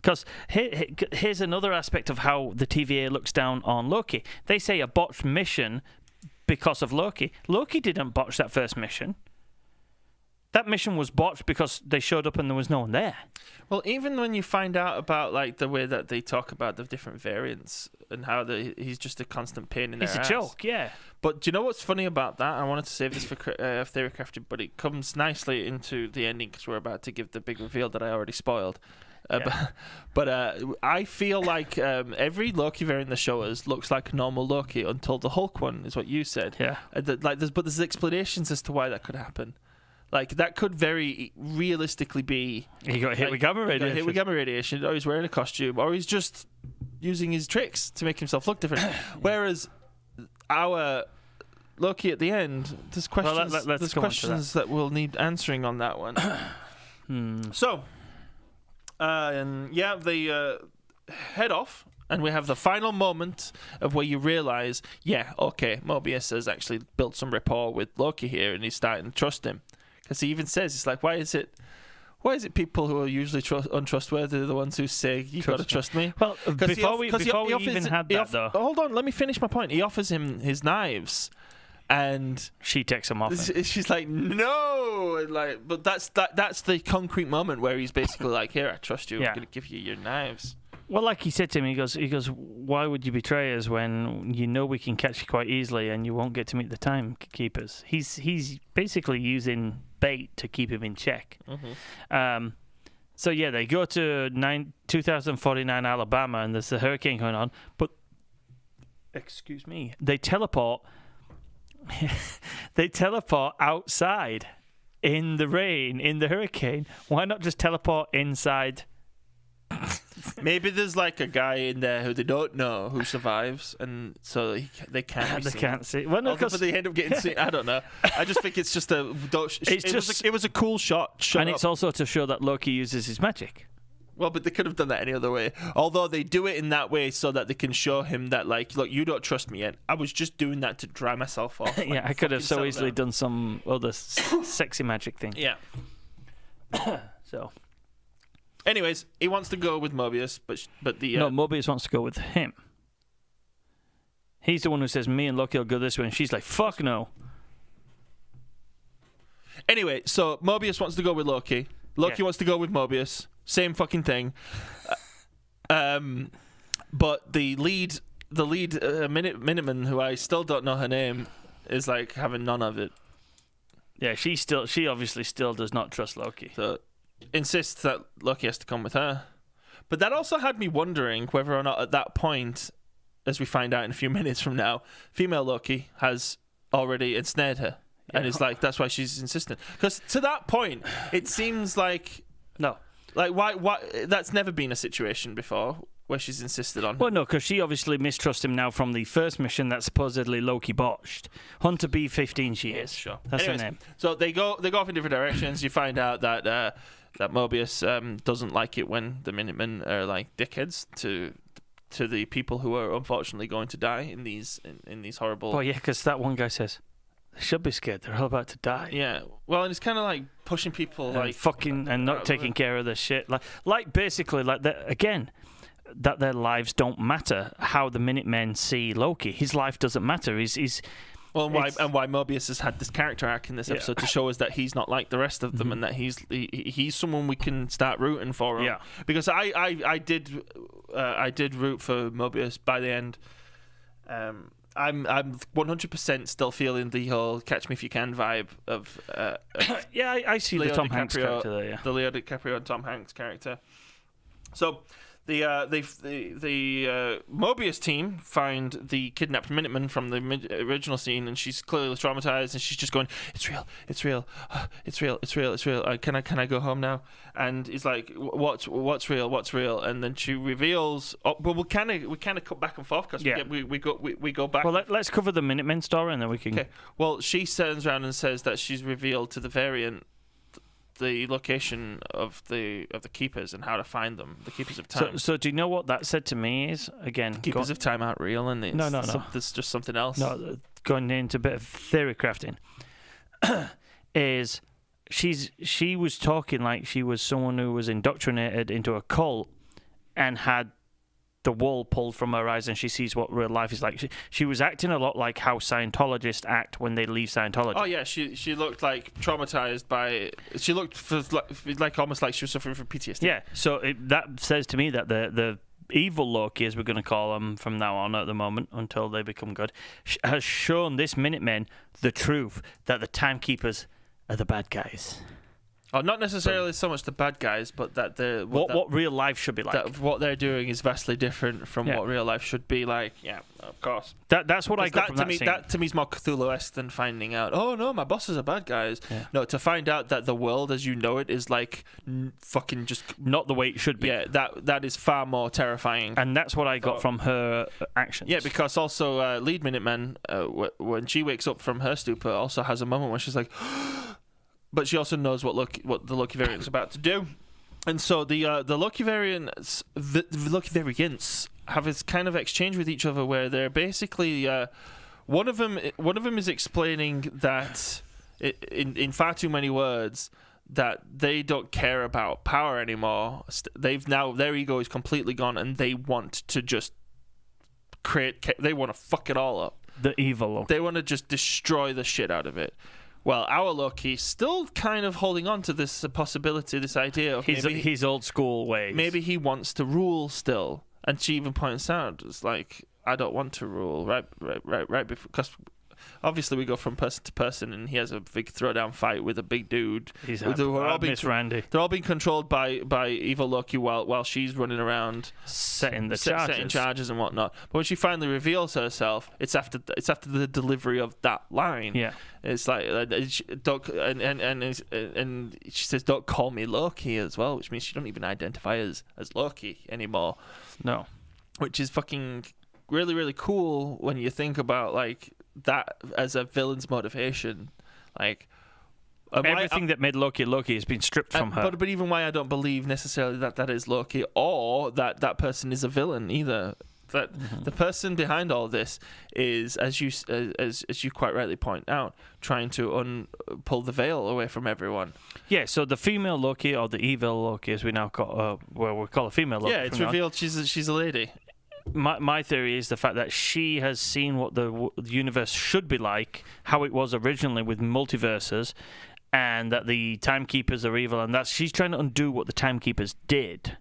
Because here's another aspect of how the TVA looks down on Loki. They say a botched mission because of Loki. Loki didn't botch that first mission. That mission was botched because they showed up and there was no one there. Well, even when you find out about like the way that they talk about the different variants and how he's just a constant pain in their ass. He's a joke, yeah. But do you know what's funny about that? I wanted to save this for Theory Crafted, but it comes nicely into the ending because we're about to give the big reveal that I already spoiled. But I feel like every Loki variant the show us looks like normal Loki until the Hulk one is what you said. Yeah. There's explanations as to why that could happen. Like, that could very realistically be... He got hit with gamma radiation. Or he's wearing a costume. Or he's just using his tricks to make himself look different. Whereas our Loki at the end, there's questions that will need answering on that one. So, they head off. And we have the final moment of where you realise, Mobius has actually built some rapport with Loki here, and he's starting to trust him. Because he even says, it's like, why is it people who are usually untrustworthy are the ones who say, you've got to trust me? Well, before we even had that, though. Hold on, let me finish my point. He offers him his knives, and she takes him off. She's like, no! And like, but that's the concrete moment where he's basically like, here, I trust you, I'm going to give you your knives. Well, like he said to him, he goes, why would you betray us when you know we can catch you quite easily and you won't get to meet the timekeepers? He's basically using bait to keep him in check. Mm-hmm. So yeah, they go to 2049 Alabama, and there's a hurricane going on. But excuse me, they teleport. They teleport outside in the rain, in the hurricane. Why not just teleport inside? Maybe there's like a guy in there who they don't know who survives, and so they can't. They can't see. Well, no, but they end up getting seen. I don't know. I just think it's just a. It was a cool shot. And it's also to show that Loki uses his magic. Well, but they could have done that any other way. Although they do it in that way so that they can show him that, like, look, you don't trust me yet. I was just doing that to dry myself off. Yeah, I could have so easily done some other sexy magic thing. Yeah. So. Anyways, he wants to go with Mobius, but no, Mobius wants to go with him. He's the one who says, me and Loki will go this way, and she's like, fuck no. Anyway, so Mobius wants to go with Loki. Loki wants to go with Mobius. Same fucking thing. But the lead Minuteman, who I still don't know her name, is like having none of it. Yeah, she obviously still does not trust Loki. So insists that Loki has to come with her. But that also had me wondering whether or not at that point as we find out in a few minutes from now, female Loki has already ensnared her. Yeah. And it's like, that's why she's insistent. Because to that point, it seems like... No. Like, why? That's never been a situation before where she's insisted on. Well, no, because she obviously mistrusts him now from the first mission that supposedly Loki botched. Hunter B-15 she is. Sure. That's Anyways, her name. So they go off in different directions. You find out that that Mobius doesn't like it when the Minutemen are like dickheads to the people who are unfortunately going to die in these horrible... Oh, yeah, because that one guy says... They should be scared. They're all about to die. Yeah. Well, and it's kind of like pushing people and like fucking and not taking care of their shit. Like basically like that again. That their lives don't matter. How the Minutemen see Loki, his life doesn't matter. He's well, and why Mobius has had this character arc in this episode to show us that he's not like the rest of them, and that he's someone we can start rooting for. Yeah. Because I did root for Mobius by the end. I'm 100% still feeling the whole "Catch Me If You Can" vibe of yeah, I see Leo the Tom DiCaprio, Hanks character there. Yeah, the Leo DiCaprio and Tom Hanks character. So the Mobius team find the kidnapped Minuteman from the original scene, and she's clearly traumatized, and she's just going, "It's real, it's real, it's real, it's real, it's real. Can I go home now?" And he's like, "What's real? What's real?" And then she reveals. Oh, but we kind of cut back and forth because we go back. Well, let's cover the Minutemen story, and then we can. Okay. Well, she turns around and says that she's revealed to the variant the location of the keepers and how to find them, the keepers of time. So do you know what that said to me is? Again, keepers of time aren't real, and no. There's just something else. No, going into a bit of theory crafting is she was talking like she was someone who was indoctrinated into a cult and had the wool pulled from her eyes, and she sees what real life is like. She was acting a lot like how Scientologists act when they leave Scientology. Oh yeah, she looked like traumatized by. She looked like almost like she was suffering from PTSD. Yeah, so that says to me that the evil Loki, as we're going to call them from now on at the moment until they become good, has shown this Minutemen the truth that the Timekeepers are the bad guys. Oh, not necessarily so much the bad guys, but that what real life should be like. That what they're doing is vastly different from what real life should be like. Yeah, of course. That's what I got from that scene. That to me is more Cthulhu-esque than finding out, oh no, my bosses are bad guys. Yeah. No, to find out that the world as you know it is like fucking just not the way it should be. Yeah, that is far more terrifying. And that's what I got from her actions. Yeah, because also lead Minuteman, when she wakes up from her stupor, also has a moment where she's like. But she also knows what the Loki variant's about to do, and so the Loki variants, the Loki variants have this kind of exchange with each other where they're basically one of them is explaining that in far too many words that they don't care about power anymore. Their ego is completely gone, and they want to just they want to fuck it all up. The evil Loki. They want to just destroy the shit out of it. Well, our Loki still kind of holding on to this possibility, this idea of his old school ways. Maybe he wants to rule still, and she even points out, it's like, I don't want to rule, right before, because obviously we go from person to person, and he has a big throwdown fight with a big dude. Miss Randy. They're all being controlled by evil Loki while she's running around setting charges and whatnot. But when she finally reveals herself, it's after the delivery of that line. Yeah, it's like and she says, "Don't call me Loki" as well, which means she don't even identify as Loki anymore. No, which is fucking really, really cool when you think about like that as a villain's motivation, like everything that made Loki has been stripped from her. But even why I don't believe necessarily that is Loki or that person is a villain either. That the person behind all this is, as you quite rightly point out, trying to pull the veil away from everyone. Yeah. So the female Loki, or the evil Loki, as we now call, we call a female Loki. Yeah, it's revealed she's a lady. My theory is the fact that she has seen what the universe should be like, how it was originally with multiverses, and that the Timekeepers are evil, and that she's trying to undo what the Timekeepers did.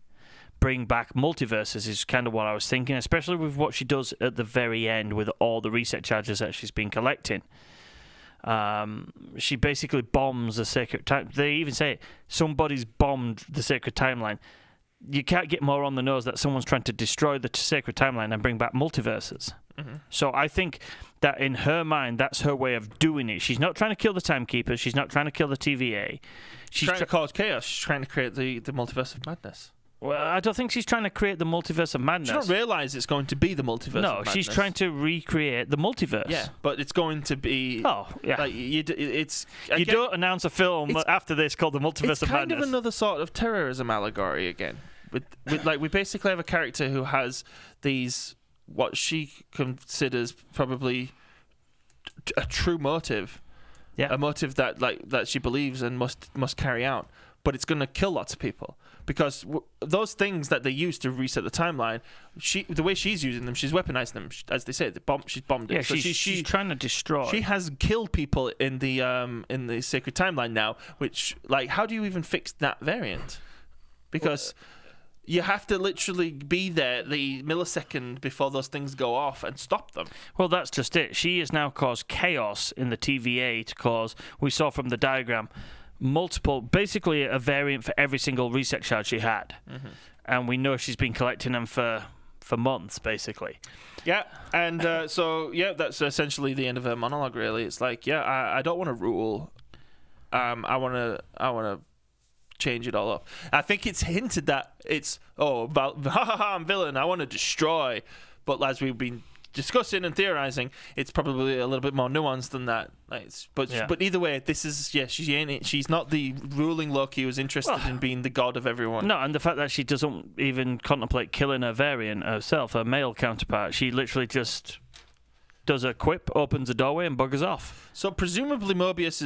Bring back multiverses is kind of what I was thinking, especially with what she does at the very end with all the reset charges that she's been collecting. She basically bombs the sacred time. They even say somebody's bombed the sacred timeline. you can't get more on the nose that someone's trying to destroy the sacred timeline and bring back multiverses. Mm-hmm. So I think that in her mind, that's her way of doing it. She's not trying to kill the Timekeepers. She's not trying to kill the TVA. She's trying to cause chaos. She's trying to create the multiverse of madness. Well, I don't think she's trying to create the multiverse of madness. She don't realise it's going to be the multiverse of madness. No, she's trying to recreate the multiverse. Yeah, but it's going to be... Oh, yeah. Like, you don't announce a film after this called The Multiverse of Madness. It's kind of another sort of terrorism allegory again. With like, we basically have a character who has these... what she considers probably a true motive, a motive that she believes and must carry out, but it's going to kill lots of people because those things that they use to reset the timeline, the way she's using them, she's weaponizing them, as they say. She's bombed it. Yeah, so she's trying to destroy. She has killed people in the sacred timeline now. Which, like, how do you even fix that variant? Because you have to literally be there the millisecond before those things go off and stop them. Well, that's just it. She has now caused chaos in the TVA to cause, we saw from the diagram, basically a variant for every single reset shard she had. Mm-hmm. And we know she's been collecting them for months, basically. Yeah, and that's essentially the end of her monologue, really. It's like, I don't want to rule. I want to change it all up. I think it's hinted that it's about I'm villain, I want to destroy, but as we've been discussing and theorizing, it's probably a little bit more nuanced than that. But either way, this is she's not the ruling Loki who's interested in being the god of everyone. No, and the fact that she doesn't even contemplate killing her variant herself, her male counterpart, she literally just does a quip, opens a doorway, and buggers off. So presumably Mobius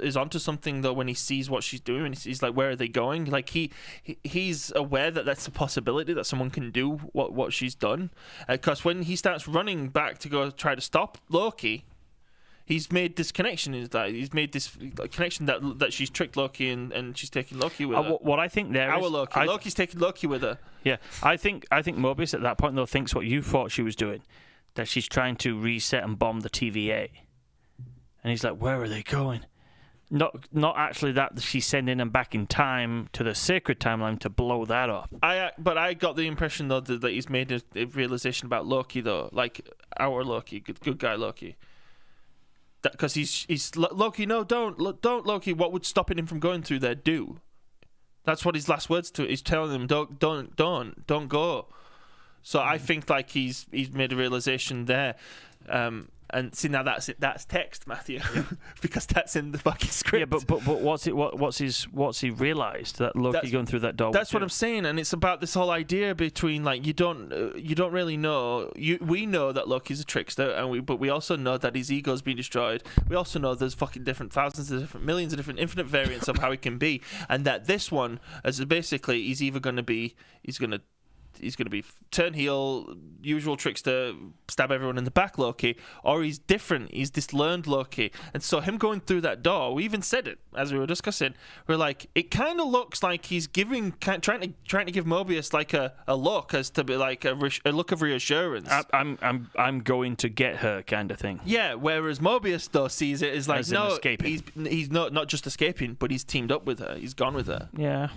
is onto something though when he sees what she's doing. And he's like, where are they going? Like he's aware that that's a possibility that someone can do what she's done. Because when he starts running back to go try to stop Loki, he's made this connection. He's made this connection that she's tricked Loki and she's taking Loki with her. What I think there is Loki's taking Loki with her. Yeah, I think Mobius at that point though thinks what you thought she was doing. That she's trying to reset and bomb the TVA. And he's like, where are they going? Not actually that she's sending them back in time to the sacred timeline to blow that up. But I got the impression, though, that he's made a realization about Loki, though. Like, our Loki, good guy Loki. Because he's Loki, no, don't Loki, what would stopping him from going through there do? That's what his last words to it. He's telling him, don't go. So I think like he's made a realization there, and see now that's text, Matthew, because that's in the fucking script. Yeah, but what's he realized that Loki going through that door? That's what I'm saying, and it's about this whole idea between like you don't really know. We know that Loki's a trickster, but we also know that his ego's been destroyed. We also know there's fucking thousands of different millions of different infinite variants of how he can be, and that this one is basically he's going to be turn heel, usual trickster, stab everyone in the back Loki, or he's different. He's this learned Loki. And so him going through that door, we even said it as we were discussing. We're like, it kind of looks like he's trying to give Mobius like a look as to be like a look of reassurance. I'm going to get her kind of thing. Yeah. Whereas Mobius though sees it as like as escaping. He's not just escaping, but he's teamed up with her. He's gone with her. Yeah.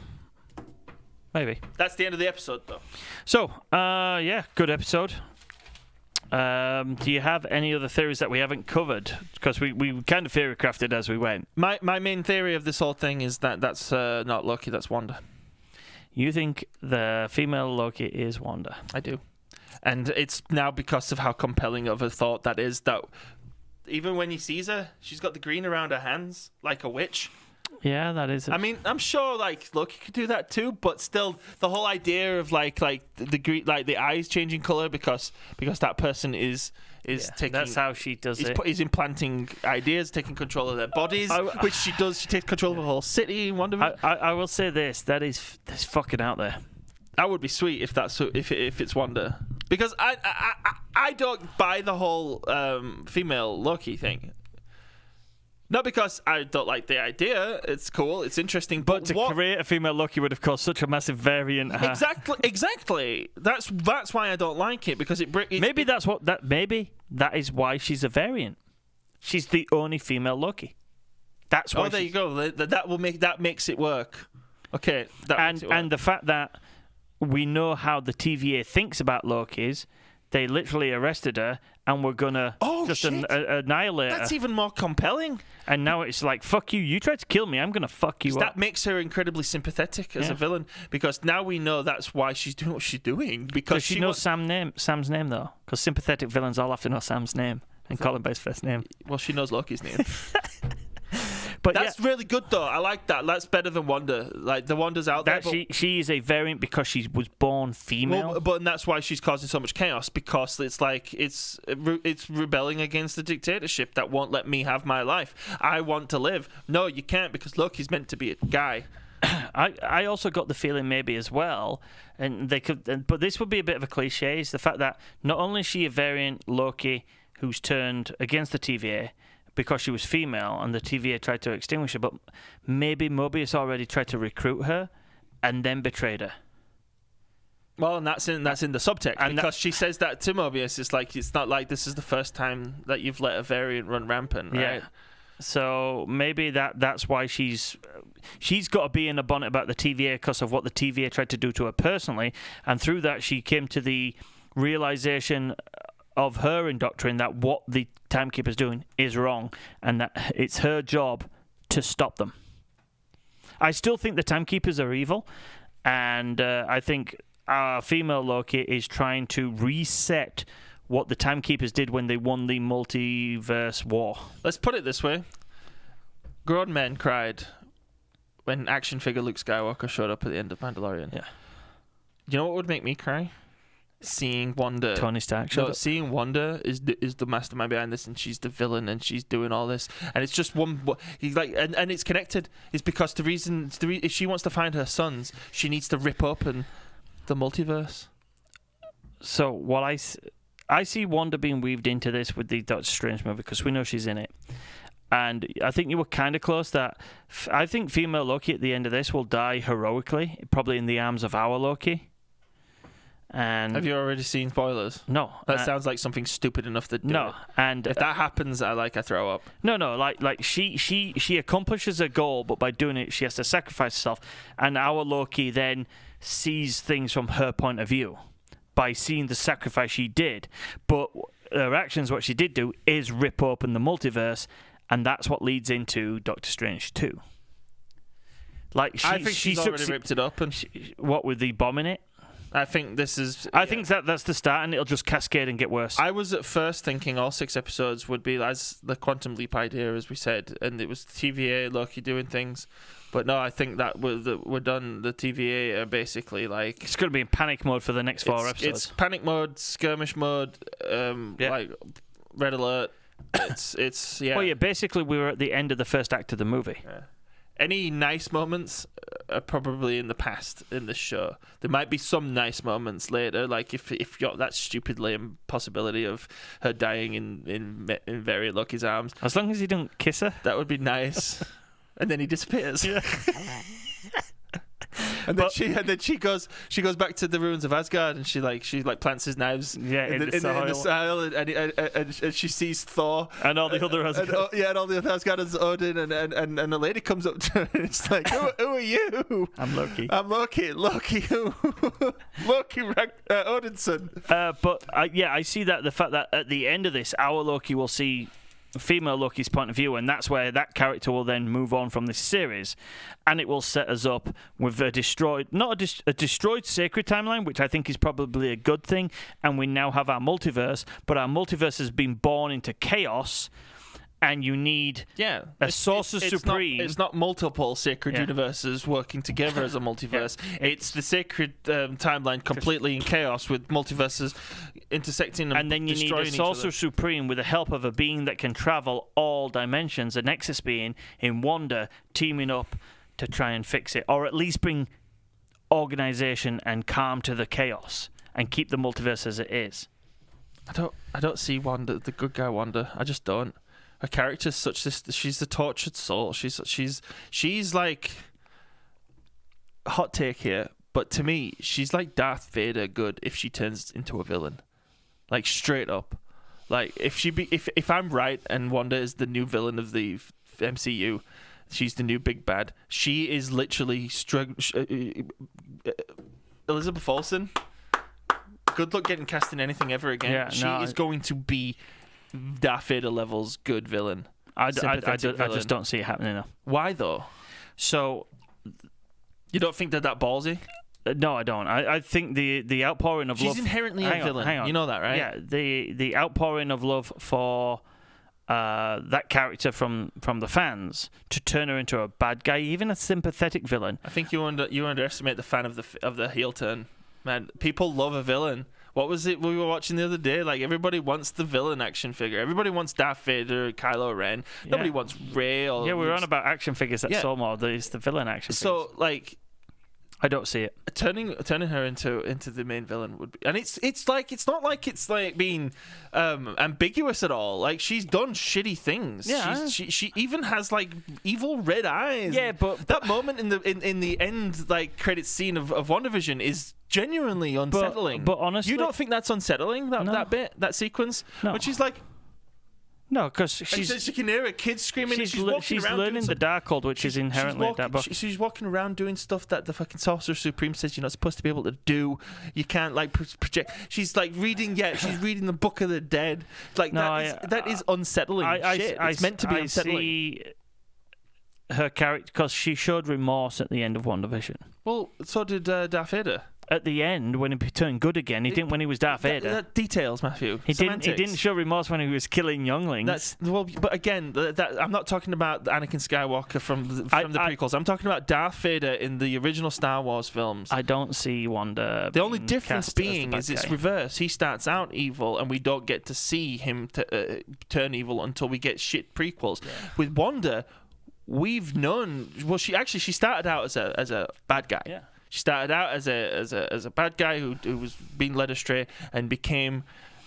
Maybe. That's the end of the episode, though. So, good episode. Do you have any other theories that we haven't covered? Because we kind of theory crafted as we went. My main theory of this whole thing is that's not Loki, that's Wanda. You think the female Loki is Wanda? I do. And it's now because of how compelling of a thought that is, that even when he sees her, she's got the green around her hands, like a witch. Yeah, that is. I mean, I'm sure like Loki could do that too, but still, the whole idea of like the eyes changing color because that person is taking. That's how she does it. He's implanting ideas, taking control of their bodies, which she does. She takes control of the whole city. I will say this: that's fucking out there. That would be sweet if it's Wanda, because I don't buy the whole female Loki thing. Not because I don't like the idea. It's cool. It's interesting. But to create a female Loki would have caused such a massive variant. Exactly. That's why I don't like it, because maybe that is why she's a variant. She's the only female Loki. That's why. Oh, there you go. That makes it work. Okay. And the fact that we know how the TVA thinks about Loki's. They literally arrested her and were gonna annihilate her. That's even more compelling. And now it's like, fuck you. You tried to kill me. I'm gonna fuck you up. That makes her incredibly sympathetic as a villain, because now we know that's why she's doing what she's doing. Because Does she knows Sam's name though, because sympathetic villains all have to know Sam's name and call him by his first name. Well, she knows Loki's name. But that's really good though. I like that. That's better than Wanda. Like the Wanda's out there. She is a variant because she was born female. Well, but that's why she's causing so much chaos, because it's like it's rebelling against the dictatorship that won't let me have my life. I want to live. No, you can't, because Loki's meant to be a guy. I also got the feeling maybe as well, and they could, but this would be a bit of a cliche, is the fact that not only is she a variant Loki who's turned against the TVA because she was female and the TVA tried to extinguish her, but maybe Mobius already tried to recruit her and then betrayed her. Well, and that's in the subtext, and because she says that to Mobius. It's not like this is the first time that you've let a variant run rampant, right? Yeah. So maybe that's why she's got to be in a bonnet about the TVA because of what the TVA tried to do to her personally, and through that she came to the realization of her indoctrine that what the Timekeeper's doing is wrong, and that it's her job to stop them. I still think the Timekeepers are evil, and I think our female Loki is trying to reset what the Timekeepers did when they won the multiverse war. Let's put it this way. Grown men cried when action figure Luke Skywalker showed up at the end of Mandalorian. Yeah. You know what would make me cry? Seeing Wanda. Tony Stark. No, seeing Wanda is the mastermind behind this, and she's the villain, and she's doing all this, and it's just one. He's like, and it's connected. It's because the reason if she wants to find her sons, she needs to rip open the multiverse. So what I see Wanda being weaved into this with the Doctor Strange movie, because we know she's in it. And I think you were kind of close that I think female Loki at the end of this will die heroically, probably in the arms of our Loki. And have you already seen spoilers? No. That sounds like something stupid enough to do. No. It. And if that happens, I throw up. No. Like she accomplishes a goal, but by doing it, she has to sacrifice herself. And our Loki then sees things from her point of view by seeing the sacrifice she did. But her actions, what she did do, is rip open the multiverse, and that's what leads into Doctor Strange 2. Like I think she's already ripped it up, and what with the bomb in it. I think this is. I think that's the start, and it'll just cascade and get worse. I was at first thinking all 6 episodes would be as the quantum leap idea, as we said, and it was TVA Loki doing things. But no, I think that we're done. The TVA are basically like it's going to be in panic mode for the next 4 episodes. It's panic mode, skirmish mode, like red alert. It's yeah. Well, yeah. Basically, we were at the end of the first act of the movie. Yeah. Any nice moments are probably in the past in this show. There might be some nice moments later, like if you got that stupid lame possibility of her dying in very Loki's arms. As long as you don't kiss her, that would be nice. And then he disappears. Yeah. And then she goes back to the ruins of Asgard, and she plants his knives in the soil, and she sees Thor and all the other Asgard. And all the other Asgardians, Odin, and a lady comes up to her and it's like, who are you? I'm Loki. Loki who? Loki Odinson. But I see that the fact that at the end of this, our Loki will see female Loki's point of view, and that's where that character will then move on from this series, and it will set us up with a destroyed sacred timeline, which I think is probably a good thing, and we now have our multiverse, but our multiverse has been born into chaos, and you need a sorcerer supreme. It's not multiple sacred universes working together as a multiverse. Yeah. It's the sacred timeline completely in chaos with multiverses intersecting and then you need a sorcerer supreme with the help of a being that can travel all dimensions, a Nexus being in Wanda, teaming up to try and fix it, or at least bring organization and calm to the chaos and keep the multiverse as it is. I don't see Wanda, the good guy Wanda. I just don't. Her character's such this. She's the tortured soul. She's like, hot take here, but to me, she's like Darth Vader good if she turns into a villain, like straight up. Like if I'm right and Wanda is the new villain of the MCU, she's the new big bad. She is literally Elizabeth Olsen, good luck getting cast in anything ever again. Yeah, she is going to be Darth Vader levels good villain. I just don't see it happening now. Why though? So you don't think that ballsy? No, I don't. I think the outpouring of love. She's inherently a villain. Hang on. You know that, right? Yeah. The outpouring of love for that character from the fans to turn her into a bad guy, even a sympathetic villain. I think you underestimate the fan of the heel turn. Man, people love a villain. What was it we were watching the other day? Like, everybody wants the villain action figure. Everybody wants Darth Vader, Kylo Ren. Nobody wants Rey. Or we were on about action figures at Solmore. It's the villain action figures. So, like, I don't see it. Turning her into the main villain would be, and it's not like it's like being ambiguous at all. Like, she's done shitty things. Yeah, she even has like evil red eyes. Yeah, but that moment in the end like credit scene of WandaVision is genuinely unsettling. But honestly, you don't think that's unsettling? That sequence when she's like. No, because she can hear a kid screaming. She's around learning the Darkhold, which is inherently that book. She's walking around doing stuff that the fucking Sorcerer Supreme says you're not supposed to be able to do. You can't like project. She's like reading. Yeah, she's reading the Book of the Dead. Like that is unsettling shit. It's meant to be unsettling. I see her character because she showed remorse at the end of WandaVision. Well, so did Darth Vader. At the end, when he turned good again, he didn't. When he was Darth Vader, that details, Matthew. He didn't show remorse when he was killing younglings. But again, I'm not talking about Anakin Skywalker from the prequels. I'm talking about Darth Vader in the original Star Wars films. I don't see Wanda. The only difference being is it's reverse. He starts out evil, and we don't get to see him turn evil until we get shit prequels. Yeah. With Wanda, we've known. Well, she started out as a bad guy. Yeah. She started out as a bad guy who was being led astray and became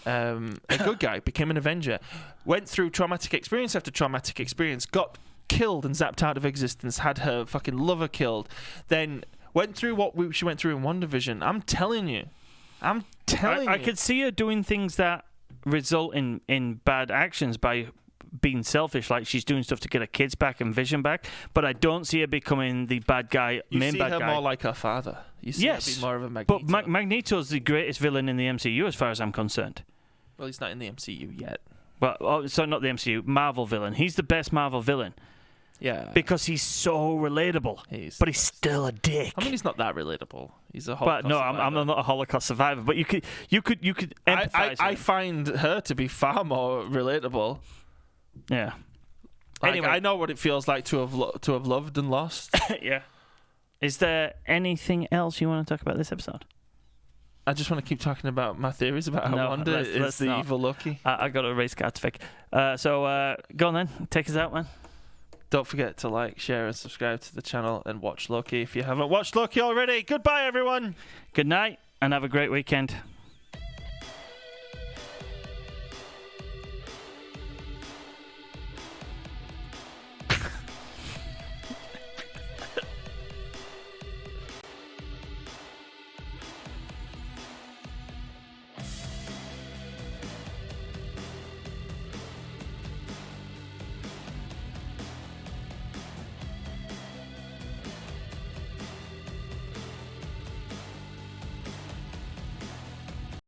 a good guy, became an Avenger. Went through traumatic experience after traumatic experience, got killed and zapped out of existence, had her fucking lover killed, then went through what she went through in WandaVision. I'm telling you. I could see her doing things that result in bad actions by being selfish, like she's doing stuff to get her kids back and Vision back, but I don't see her becoming the bad guy, main bad guy. You see her more like her father. You see her be more of a Magneto. But Magneto's the greatest villain in the MCU as far as I'm concerned. Well, he's not in the MCU yet. So not the MCU, Marvel villain. He's the best Marvel villain. Yeah. Because he's so relatable. But he's still a dick. I mean, he's not that relatable. He's a Holocaust survivor. I'm not a Holocaust survivor, but you could empathize. I find her to be far more relatable. Yeah. Anyway, I know what it feels like to have loved and lost. Yeah. Is there anything else you want to talk about this episode? I just want to keep talking about my theories about how Wanda is the evil Loki. I got a race car to fix. So go on then. Take us out, man. Don't forget to like, share, and subscribe to the channel and watch Loki if you haven't watched Loki already. Goodbye, everyone. Good night, and have a great weekend.